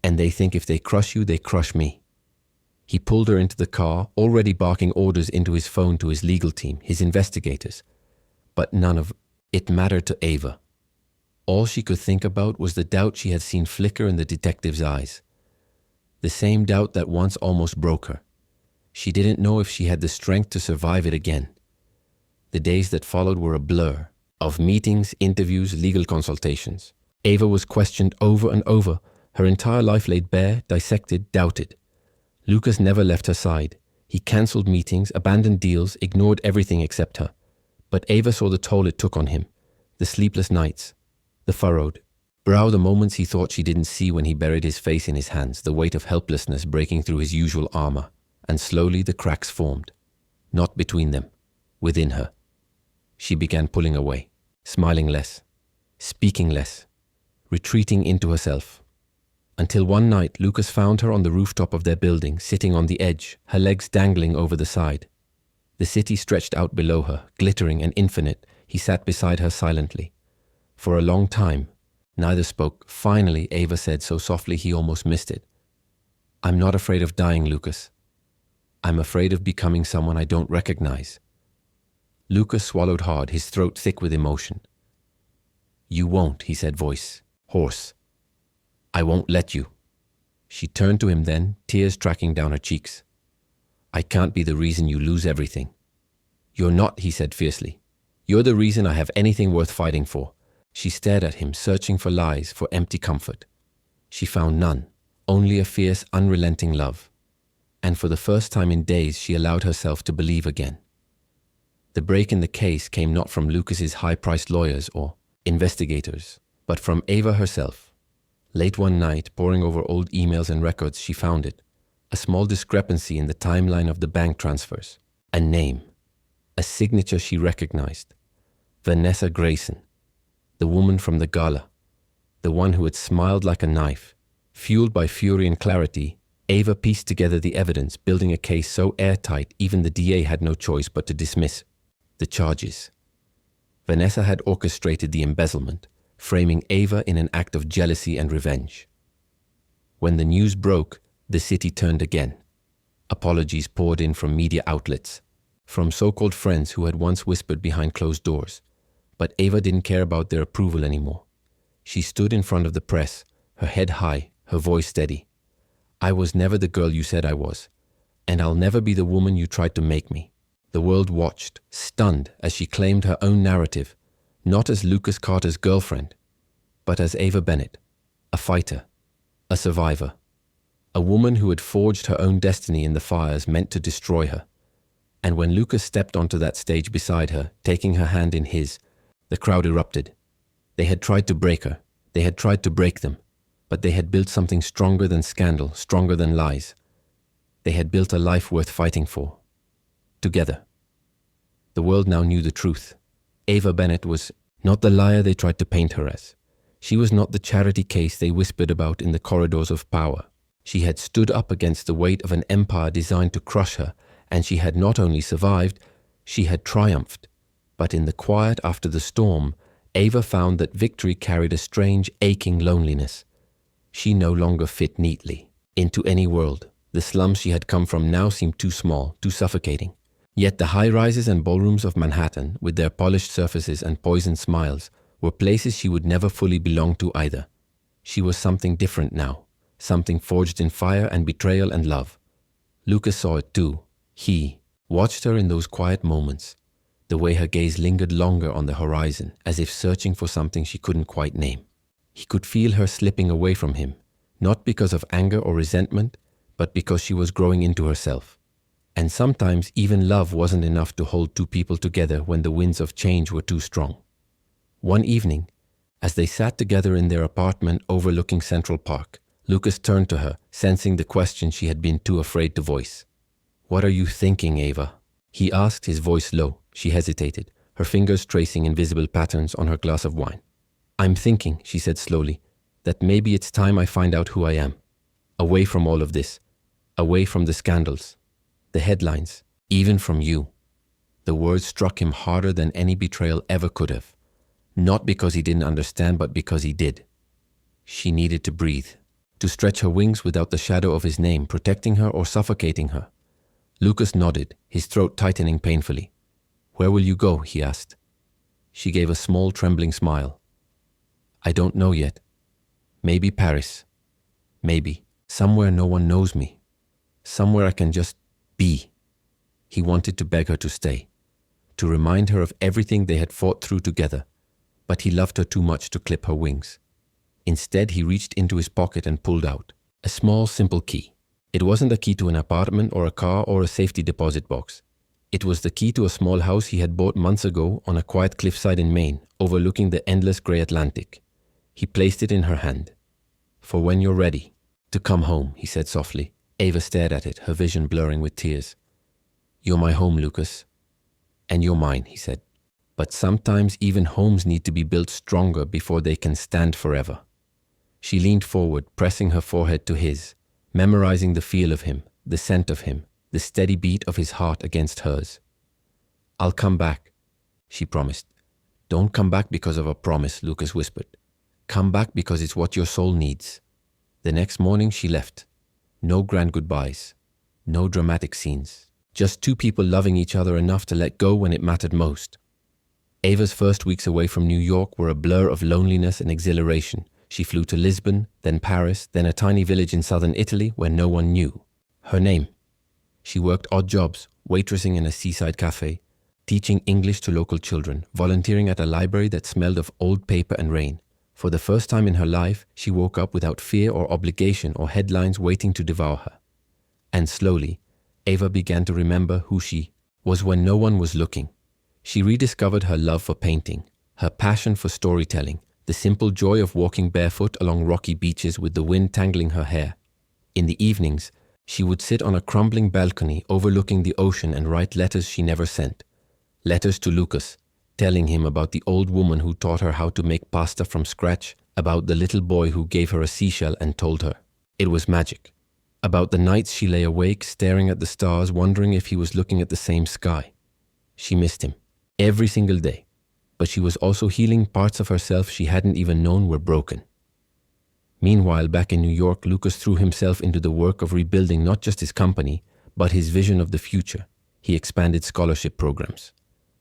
And they think if they crush you, they crush me. He pulled her into the car, already barking orders into his phone to his legal team, his investigators. But none of it mattered to Ava. All she could think about was the doubt she had seen flicker in the detective's eyes. The same doubt that once almost broke her. She didn't know if she had the strength to survive it again. The days that followed were a blur of meetings, interviews, legal consultations. Ava was questioned over and over, her entire life laid bare, dissected, doubted. Lucas never left her side. He cancelled meetings, abandoned deals, ignored everything except her. But Ava saw the toll it took on him, the sleepless nights, the furrowed brow, the moments he thought she didn't see when he buried his face in his hands, the weight of helplessness breaking through his usual armor. And slowly the cracks formed, not between them, within her. She began pulling away, smiling less, speaking less, retreating into herself. Until one night, Lucas found her on the rooftop of their building, sitting on the edge, her legs dangling over the side. The city stretched out below her, glittering and infinite. He sat beside her silently. For a long time, neither spoke. Finally, Ava said so softly he almost missed it. I'm not afraid of dying, Lucas. I'm afraid of becoming someone I don't recognize. Lucas swallowed hard, his throat thick with emotion. You won't, he said, voice hoarse. I won't let you. She turned to him then, tears tracking down her cheeks. I can't be the reason you lose everything. You're not, he said fiercely. You're the reason I have anything worth fighting for. She stared at him, searching for lies, for empty comfort. She found none, only a fierce, unrelenting love. And for the first time in days, she allowed herself to believe again. The break in the case came not from Lucas's high-priced lawyers or investigators, but from Ava herself. Late one night, poring over old emails and records, she found it. A small discrepancy in the timeline of the bank transfers. A name. A signature she recognized. Vanessa Grayson. The woman from the gala. The one who had smiled like a knife. Fueled by fury and clarity, Ava pieced together the evidence, building a case so airtight even the DA had no choice but to dismiss the charges. Vanessa had orchestrated the embezzlement, framing Ava in an act of jealousy and revenge. When the news broke, the city turned again. Apologies poured in from media outlets, from so-called friends who had once whispered behind closed doors. But Ava didn't care about their approval anymore. She stood in front of the press, her head high, her voice steady. I was never the girl you said I was, and I'll never be the woman you tried to make me. The world watched, stunned, as she claimed her own narrative, not as Lucas Carter's girlfriend, but as Ava Bennett, a fighter, a survivor, a woman who had forged her own destiny in the fires meant to destroy her. And when Lucas stepped onto that stage beside her, taking her hand in his, the crowd erupted. They had tried to break her. They had tried to break them. But they had built something stronger than scandal, stronger than lies. They had built a life worth fighting for. together. The world now knew the truth. Ava Bennett was not the liar they tried to paint her as. She was not the charity case they whispered about in the corridors of power. She had stood up against the weight of an empire designed to crush her, and she had not only survived, she had triumphed. But in the quiet after the storm, Ava found that victory carried a strange, aching loneliness. She no longer fit neatly into any world. The slums she had come from now seemed too small, too suffocating. Yet the high-rises and ballrooms of Manhattan, with their polished surfaces and poisoned smiles, were places she would never fully belong to either. She was something different now, something forged in fire and betrayal and love. Lucas saw it too. He watched her in those quiet moments, the way her gaze lingered longer on the horizon, as if searching for something she couldn't quite name. He could feel her slipping away from him, not because of anger or resentment, but because she was growing into herself. And sometimes even love wasn't enough to hold two people together when the winds of change were too strong. One evening, as they sat together in their apartment overlooking Central Park, Lucas turned to her, sensing the question she had been too afraid to voice. "What are you thinking, Ava?" he asked, his voice low. She hesitated, her fingers tracing invisible patterns on her glass of wine. "I'm thinking," she said slowly, "that maybe it's time I find out who I am. Away from all of this. Away from the scandals, the headlines, even from you." The words struck him harder than any betrayal ever could have. Not because he didn't understand, but because he did. She needed to breathe, to stretch her wings without the shadow of his name protecting her or suffocating her. Lucas nodded, his throat tightening painfully. "Where will you go?" he asked. She gave a small, trembling smile. "I don't know yet. Maybe Paris. Maybe somewhere no one knows me. Somewhere I can just be." He wanted to beg her to stay, to remind her of everything they had fought through together, but he loved her too much to clip her wings. Instead, he reached into his pocket and pulled out a small, simple key. It wasn't a key to an apartment or a car or a safety deposit box. It was the key to a small house he had bought months ago on a quiet cliffside in Maine, overlooking the endless grey Atlantic. He placed it in her hand. "For when you're ready to come home," he said softly. Ava stared at it, her vision blurring with tears. "You're my home, Lucas. And you're mine," he said. "But sometimes even homes need to be built stronger before they can stand forever." She leaned forward, pressing her forehead to his, memorizing the feel of him, the scent of him, the steady beat of his heart against hers. "I'll come back," she promised. "Don't come back because of a promise," Lucas whispered. "Come back because it's what your soul needs." The next morning she left. No grand goodbyes, no dramatic scenes. Just two people loving each other enough to let go when it mattered most. Ava's first weeks away from New York were a blur of loneliness and exhilaration. She flew to Lisbon, then Paris, then a tiny village in southern Italy where no one knew her name. She worked odd jobs, waitressing in a seaside cafe, teaching English to local children, volunteering at a library that smelled of old paper and rain. For the first time in her life, she woke up without fear or obligation or headlines waiting to devour her. And slowly, Ava began to remember who she was when no one was looking. She rediscovered her love for painting, her passion for storytelling, the simple joy of walking barefoot along rocky beaches with the wind tangling her hair. In the evenings, she would sit on a crumbling balcony overlooking the ocean and write letters she never sent. Letters to Lucas, telling him about the old woman who taught her how to make pasta from scratch, about the little boy who gave her a seashell and told her it was magic, about the nights she lay awake staring at the stars, wondering if he was looking at the same sky. She missed him every single day, but she was also healing parts of herself she hadn't even known were broken. Meanwhile, back in New York, Lucas threw himself into the work of rebuilding not just his company, but his vision of the future. He expanded scholarship programs.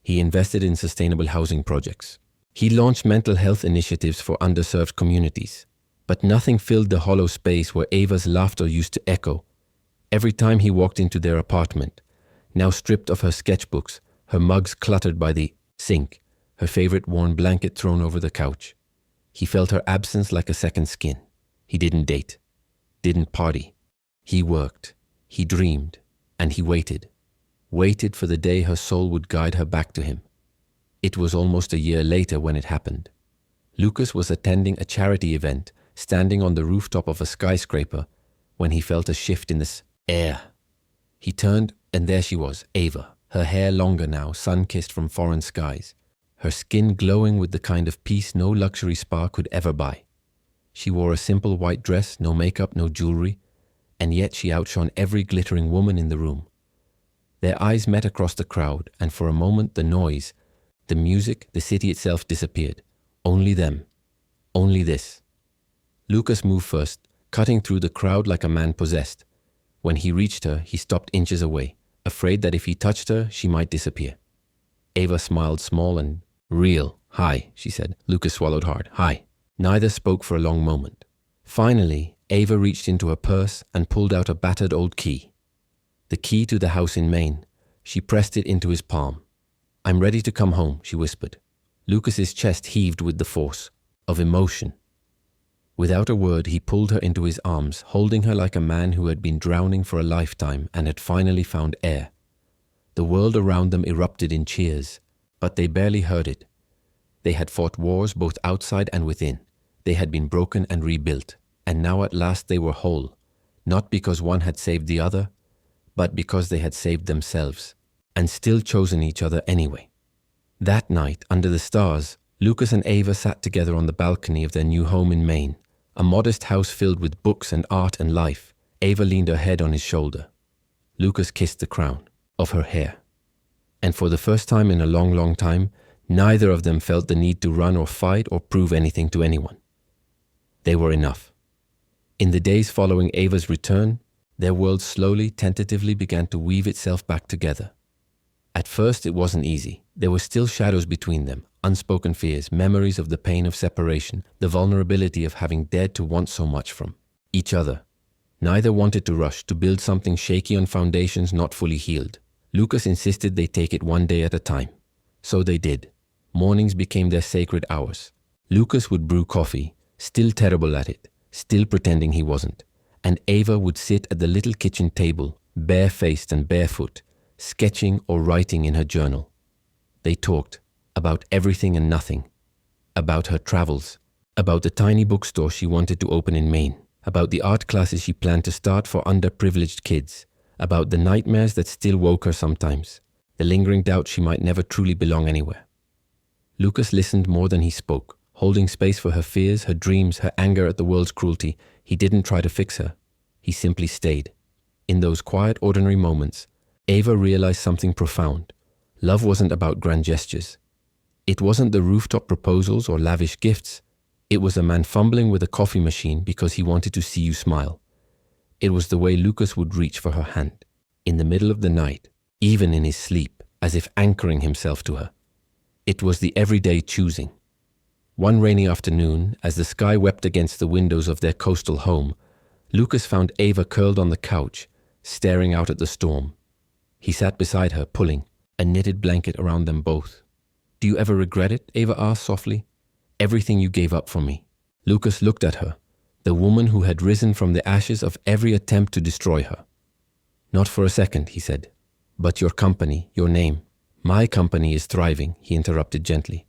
He invested in sustainable housing projects. He launched mental health initiatives for underserved communities. But nothing filled the hollow space where Ava's laughter used to echo every time he walked into their apartment, now stripped of her sketchbooks, her mugs cluttered by the sink, her favorite worn blanket thrown over the couch. He felt her absence like a second skin. He didn't date, didn't party. He worked, he dreamed, and he waited for the day her soul would guide her back to him. It was almost a year later when it happened. Lucas was attending a charity event, standing on the rooftop of a skyscraper, when he felt a shift in the air. He turned, and there she was, Ava, her hair longer now, sun-kissed from foreign skies, her skin glowing with the kind of peace no luxury spa could ever buy. She wore a simple white dress, no makeup, no jewelry, and yet she outshone every glittering woman in the room. Their eyes met across the crowd, and for a moment the noise, the music, the city itself disappeared. Only them. Only this. Lucas moved first, cutting through the crowd like a man possessed. When he reached her, he stopped inches away, afraid that if he touched her, she might disappear. Ava smiled small and real. "Hi," she said. Lucas swallowed hard. "Hi." Neither spoke for a long moment. Finally, Ava reached into her purse and pulled out a battered old key. The key to the house in Maine. She pressed it into his palm. "I'm ready to come home," she whispered. Lucas's chest heaved with the force of emotion. Without a word, he pulled her into his arms, holding her like a man who had been drowning for a lifetime and had finally found air. The world around them erupted in cheers, but they barely heard it. They had fought wars both outside and within. They had been broken and rebuilt, and now at last they were whole, not because one had saved the other, but because they had saved themselves, and still chosen each other anyway. That night, under the stars, Lucas and Ava sat together on the balcony of their new home in Maine, a modest house filled with books and art and life. Ava leaned her head on his shoulder. Lucas kissed the crown of her hair. And for the first time in a long, long time, neither of them felt the need to run or fight or prove anything to anyone. They were enough. In the days following Ava's return, their world slowly, tentatively began to weave itself back together. At first it wasn't easy. There were still shadows between them, unspoken fears, memories of the pain of separation, the vulnerability of having dared to want so much from each other. Neither wanted to rush to build something shaky on foundations not fully healed. Lucas insisted they take it one day at a time. So they did. Mornings became their sacred hours. Lucas would brew coffee, still terrible at it, still pretending he wasn't. And Ava would sit at the little kitchen table, barefaced and barefoot, sketching or writing in her journal. They talked about everything and nothing, about her travels, about the tiny bookstore she wanted to open in Maine, about the art classes she planned to start for underprivileged kids, about the nightmares that still woke her sometimes, the lingering doubt she might never truly belong anywhere. Lucas listened more than he spoke, holding space for her fears, her dreams, her anger at the world's cruelty. He didn't try to fix her. He simply stayed. In those quiet, ordinary moments, Ava realized something profound. Love wasn't about grand gestures. It wasn't the rooftop proposals or lavish gifts. It was a man fumbling with a coffee machine because he wanted to see you smile. It was the way Lucas would reach for her hand, in the middle of the night, even in his sleep, as if anchoring himself to her. It was the everyday choosing. One rainy afternoon, as the sky wept against the windows of their coastal home, Lucas found Ava curled on the couch, staring out at the storm. He sat beside her, pulling a knitted blanket around them both. "Do you ever regret it?" Ava asked softly. "Everything you gave up for me." Lucas looked at her, the woman who had risen from the ashes of every attempt to destroy her. "Not for a second," he said. "But your company, your name." "My company is thriving," he interrupted gently.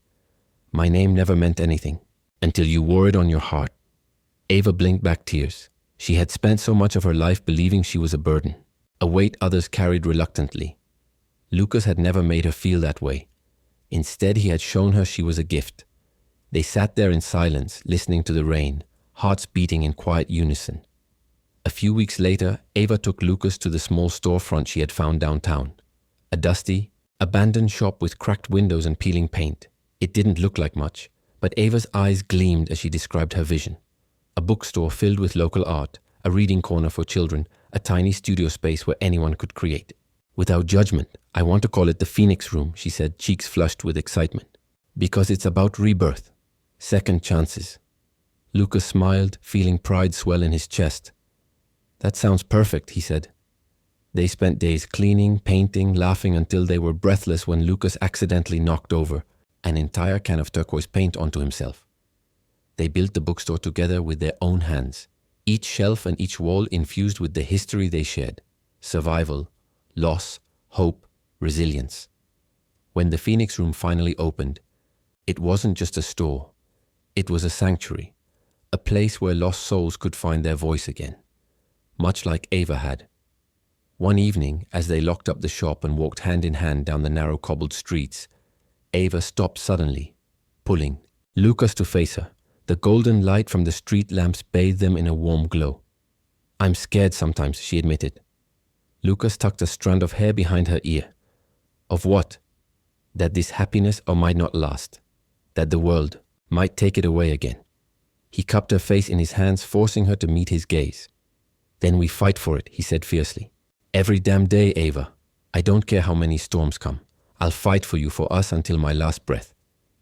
"My name never meant anything, until you wore it on your heart." Ava blinked back tears. She had spent so much of her life believing she was a burden, a weight others carried reluctantly. Lucas had never made her feel that way. Instead, he had shown her she was a gift. They sat there in silence, listening to the rain, hearts beating in quiet unison. A few weeks later, Ava took Lucas to the small storefront she had found downtown. A dusty, abandoned shop with cracked windows and peeling paint. It didn't look like much, but Ava's eyes gleamed as she described her vision. A bookstore filled with local art, a reading corner for children, a tiny studio space where anyone could create. "Without judgment, I want to call it the Phoenix Room," she said, cheeks flushed with excitement. "Because it's about rebirth, second chances." Lucas smiled, feeling pride swell in his chest. "That sounds perfect," he said. They spent days cleaning, painting, laughing until they were breathless when Lucas accidentally knocked over an entire can of turquoise paint onto himself. They built the bookstore together with their own hands, each shelf and each wall infused with the history they shared: survival, loss, hope, resilience. When the Phoenix Room finally opened, it wasn't just a store. It was a sanctuary, a place where lost souls could find their voice again, much like Ava had. One evening, as they locked up the shop and walked hand in hand down the narrow cobbled streets, Ava stopped suddenly, pulling Lucas to face her. The golden light from the street lamps bathed them in a warm glow. "I'm scared sometimes," she admitted. Lucas tucked a strand of hair behind her ear. "Of what?" "That this happiness might not last. That the world might take it away again." He cupped her face in his hands, forcing her to meet his gaze. "Then we fight for it," he said fiercely. "Every damn day, Ava. I don't care how many storms come. I'll fight for you, for us, until my last breath."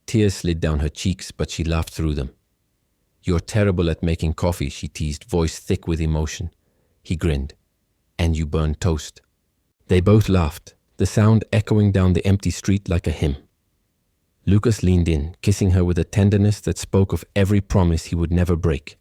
Tears slid down her cheeks, but she laughed through them. "You're terrible at making coffee," she teased, voice thick with emotion. He grinned. "And you burn toast." They both laughed, the sound echoing down the empty street like a hymn. Lucas leaned in, kissing her with a tenderness that spoke of every promise he would never break.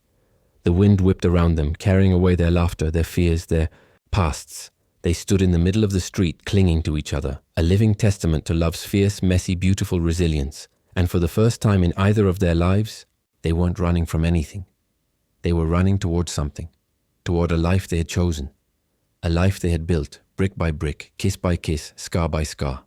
The wind whipped around them, carrying away their laughter, their fears, their pasts. They stood in the middle of the street, clinging to each other, a living testament to love's fierce, messy, beautiful resilience. And for the first time in either of their lives, they weren't running from anything. They were running towards something, toward a life they had chosen, a life they had built, brick by brick, kiss by kiss, scar by scar.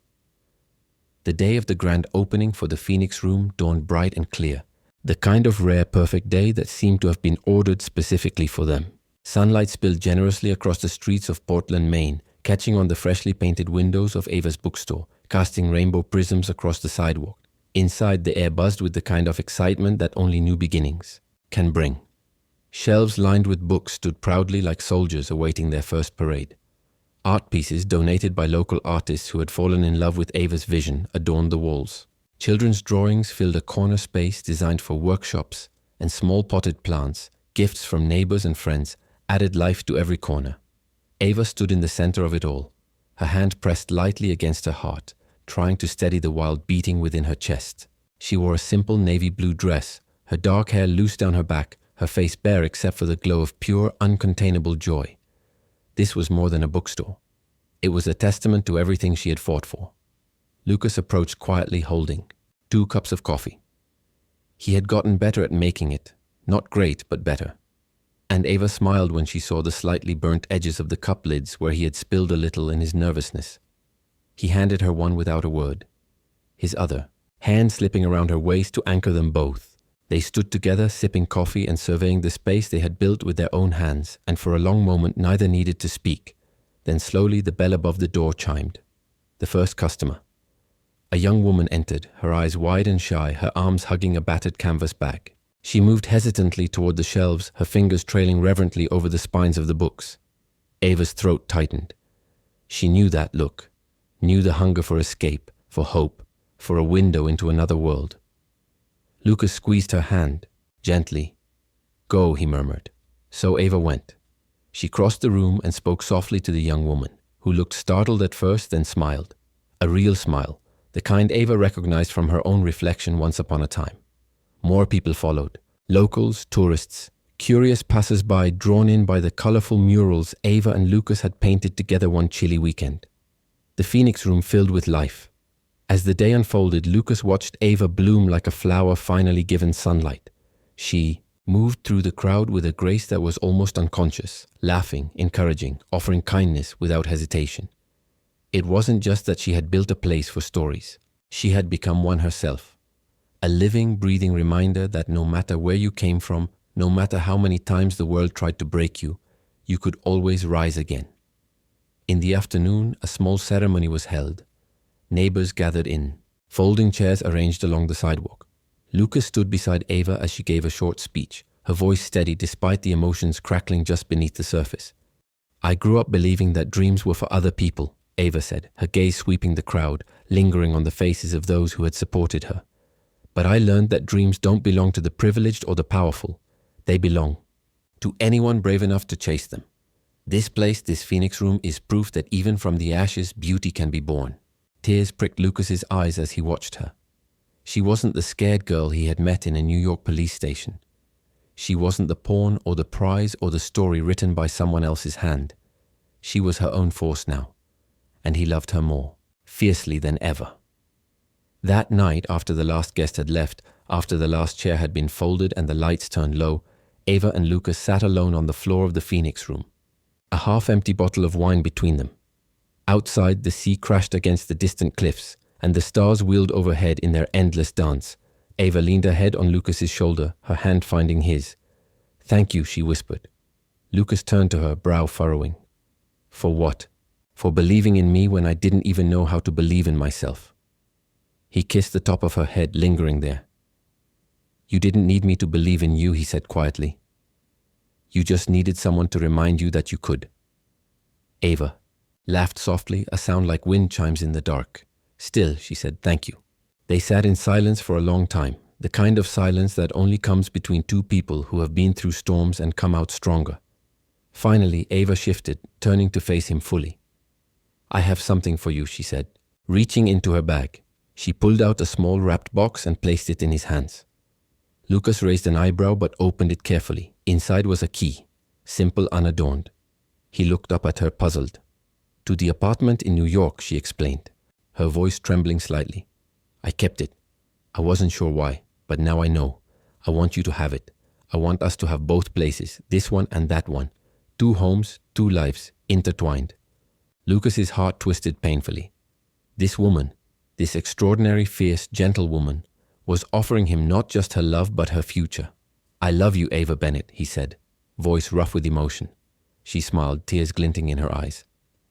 The day of the grand opening for the Phoenix Room dawned bright and clear, the kind of rare, perfect day that seemed to have been ordered specifically for them. Sunlight spilled generously across the streets of Portland, Maine, catching on the freshly painted windows of Ava's bookstore, casting rainbow prisms across the sidewalk. Inside, the air buzzed with the kind of excitement that only new beginnings can bring. Shelves lined with books stood proudly like soldiers awaiting their first parade. Art pieces donated by local artists who had fallen in love with Ava's vision adorned the walls. Children's drawings filled a corner space designed for workshops, and small potted plants, gifts from neighbors and friends, added life to every corner. Ava stood in the center of it all, her hand pressed lightly against her heart, trying to steady the wild beating within her chest. She wore a simple navy blue dress, her dark hair loose down her back, her face bare except for the glow of pure, uncontainable joy. This was more than a bookstore. It was a testament to everything she had fought for. Lucas approached quietly, holding 2 cups of coffee. He had gotten better at making it, not great, but better. And Ava smiled when she saw the slightly burnt edges of the cup lids where he had spilled a little in his nervousness. He handed her one without a word. His other, hand slipping around her waist to anchor them both. They stood together, sipping coffee and surveying the space they had built with their own hands, and for a long moment neither needed to speak. Then slowly the bell above the door chimed. The first customer. A young woman entered, her eyes wide and shy, her arms hugging a battered canvas bag. She moved hesitantly toward the shelves, her fingers trailing reverently over the spines of the books. Ava's throat tightened. She knew that look, knew the hunger for escape, for hope, for a window into another world. Lucas squeezed her hand, gently. "Go," he murmured. So Ava went. She crossed the room and spoke softly to the young woman, who looked startled at first, then smiled. A real smile, the kind Ava recognized from her own reflection once upon a time. More people followed. Locals, tourists, curious passers-by drawn in by the colorful murals Ava and Lucas had painted together one chilly weekend. The Phoenix Room filled with life. As the day unfolded, Lucas watched Ava bloom like a flower finally given sunlight. She moved through the crowd with a grace that was almost unconscious, laughing, encouraging, offering kindness without hesitation. It wasn't just that she had built a place for stories. She had become one herself. A living, breathing reminder that no matter where you came from, no matter how many times the world tried to break you, you could always rise again. In the afternoon, a small ceremony was held. Neighbors gathered in, folding chairs arranged along the sidewalk. Lucas stood beside Ava as she gave a short speech, her voice steady despite the emotions crackling just beneath the surface. "I grew up believing that dreams were for other people," Ava said, her gaze sweeping the crowd, lingering on the faces of those who had supported her. "But I learned that dreams don't belong to the privileged or the powerful. They belong to anyone brave enough to chase them. This place, this Phoenix Room, is proof that even from the ashes, beauty can be born." Tears pricked Lucas's eyes as he watched her. She wasn't the scared girl he had met in a New York police station. She wasn't the pawn or the prize or the story written by someone else's hand. She was her own force now, and he loved her more, fiercely than ever. That night, after the last guest had left, after the last chair had been folded and the lights turned low, Ava and Lucas sat alone on the floor of the Phoenix Room. a half-empty bottle of wine between them. Outside, the sea crashed against the distant cliffs, and the stars wheeled overhead in their endless dance. Ava leaned her head on Lucas's shoulder, her hand finding his. "Thank you," she whispered. Lucas turned to her, brow furrowing. "For what?" "For believing in me when I didn't even know how to believe in myself." He kissed the top of her head, lingering there. "You didn't need me to believe in you," he said quietly. "You just needed someone to remind you that you could." Ava laughed softly, a sound like wind chimes in the dark. "Still," she said, "thank you." They sat in silence for a long time, the kind of silence that only comes between two people who have been through storms and come out stronger. Finally, Ava shifted, turning to face him fully. "I have something for you," she said. Reaching into her bag, she pulled out a small wrapped box and placed it in his hands. Lucas raised an eyebrow but opened it carefully. Inside was a key, simple, unadorned. He looked up at her, puzzled. "To the apartment in New York," she explained, her voice trembling slightly. "I kept it. I wasn't sure why, but now I know. I want you to have it. I want us to have both places, this one and that one. 2 homes, 2 lives, intertwined." Lucas's heart twisted painfully. This woman, this extraordinary, fierce, gentle woman, was offering him not just her love but her future. "I love you, Ava Bennett," he said, voice rough with emotion. She smiled, tears glinting in her eyes.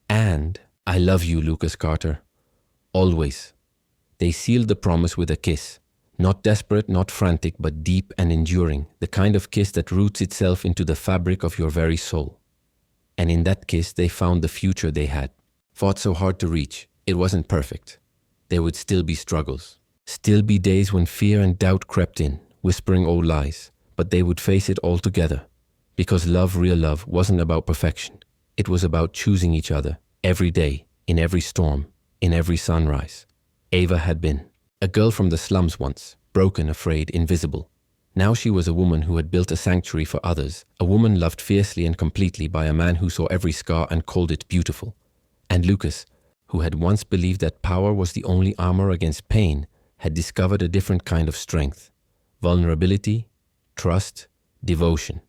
"And I love you, Lucas Carter. Always." They sealed the promise with a kiss. Not desperate, not frantic, but deep and enduring, the kind of kiss that roots itself into the fabric of your very soul. And in that kiss they found the future they had. Fought so hard to reach, it wasn't perfect. There would still be struggles. Still be days when fear and doubt crept in, whispering old lies. But they would face it all together. Because love, real love, wasn't about perfection. It was about choosing each other, every day, in every storm, in every sunrise. Ava had been a girl from the slums once, broken, afraid, invisible. Now she was a woman who had built a sanctuary for others, a woman loved fiercely and completely by a man who saw every scar and called it beautiful. And Lucas, who had once believed that power was the only armor against pain, had discovered a different kind of strength. Vulnerability, trust, devotion.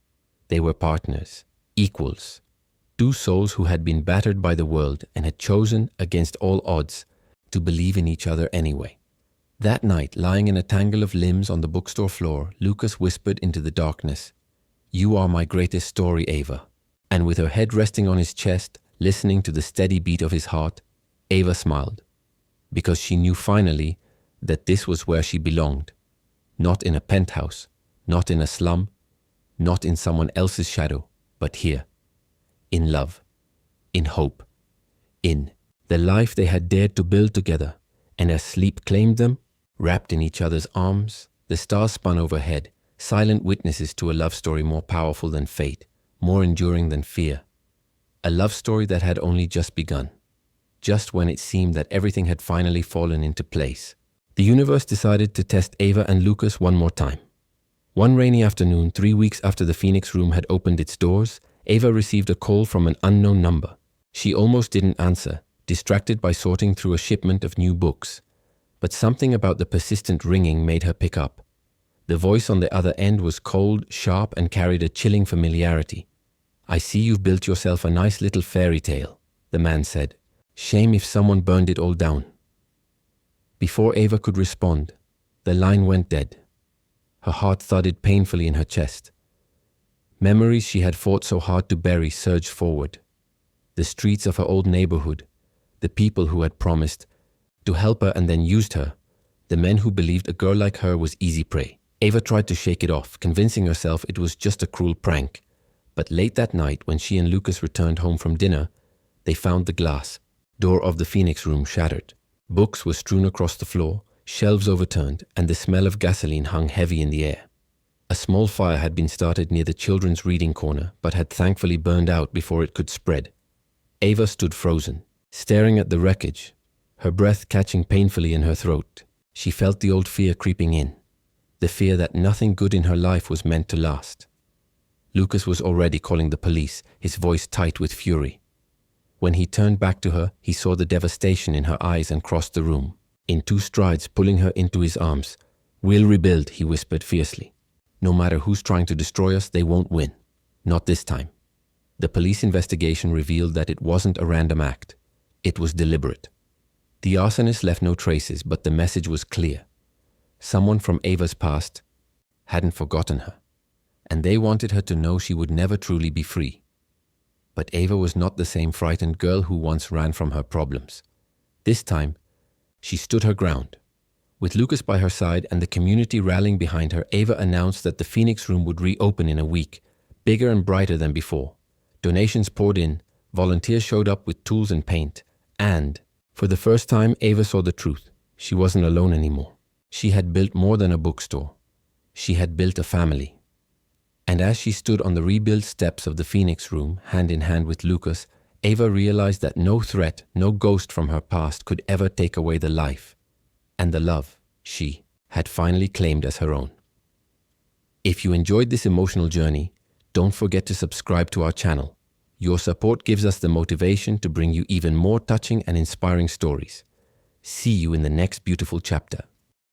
They were partners, equals. 2 souls who had been battered by the world and had chosen, against all odds, to believe in each other anyway. That night, lying in a tangle of limbs on the bookstore floor, Lucas whispered into the darkness, "You are my greatest story, Ava." And with her head resting on his chest, listening to the steady beat of his heart, Ava smiled, because she knew finally that this was where she belonged. Not in a penthouse, not in a slum, not in someone else's shadow, but here. In love, in hope, in the life they had dared to build together. And as sleep claimed them, wrapped in each other's arms, the stars spun overhead, silent witnesses to a love story more powerful than fate, more enduring than fear. A love story that had only just begun, just when it seemed that everything had finally fallen into place. The universe decided to test Ava and Lucas one more time. One rainy afternoon, 3 weeks after the Phoenix Room had opened its doors, Ava received a call from an unknown number. She almost didn't answer, distracted by sorting through a shipment of new books. But something about the persistent ringing made her pick up. The voice on the other end was cold, sharp, and carried a chilling familiarity. "I see you've built yourself a nice little fairy tale," the man said. "Shame if someone burned it all down." Before Ava could respond, the line went dead. Her heart thudded painfully in her chest. Memories she had fought so hard to bury surged forward. The streets of her old neighborhood, the people who had promised to help her and then used her, the men who believed a girl like her was easy prey. Ava tried to shake it off, convincing herself it was just a cruel prank. But late that night, when she and Lucas returned home from dinner, they found the glass door of the Phoenix Room shattered. Books were strewn across the floor, shelves overturned, and the smell of gasoline hung heavy in the air. A small fire had been started near the children's reading corner, but had thankfully burned out before it could spread. Ava stood frozen, staring at the wreckage, her breath catching painfully in her throat. She felt the old fear creeping in, the fear that nothing good in her life was meant to last. Lucas was already calling the police, his voice tight with fury. When he turned back to her, he saw the devastation in her eyes and crossed the room. In 2 strides, pulling her into his arms. "We'll rebuild," he whispered fiercely. "No matter who's trying to destroy us, they won't win. Not this time." The police investigation revealed that it wasn't a random act. It was deliberate. The arsonist left no traces, but the message was clear. Someone from Ava's past hadn't forgotten her, and they wanted her to know she would never truly be free. But Ava was not the same frightened girl who once ran from her problems. This time, she stood her ground. With Lucas by her side and the community rallying behind her, Ava announced that the Phoenix Room would reopen in a week, bigger and brighter than before. Donations poured in, volunteers showed up with tools and paint, and, for the first time, Ava saw the truth. She wasn't alone anymore. She had built more than a bookstore. She had built a family. And as she stood on the rebuilt steps of the Phoenix Room, hand in hand with Lucas, Ava realized that no threat, no ghost from her past could ever take away the life and the love she had finally claimed as her own. If you enjoyed this emotional journey, don't forget to subscribe to our channel. Your support gives us the motivation to bring you even more touching and inspiring stories. See you in the next beautiful chapter.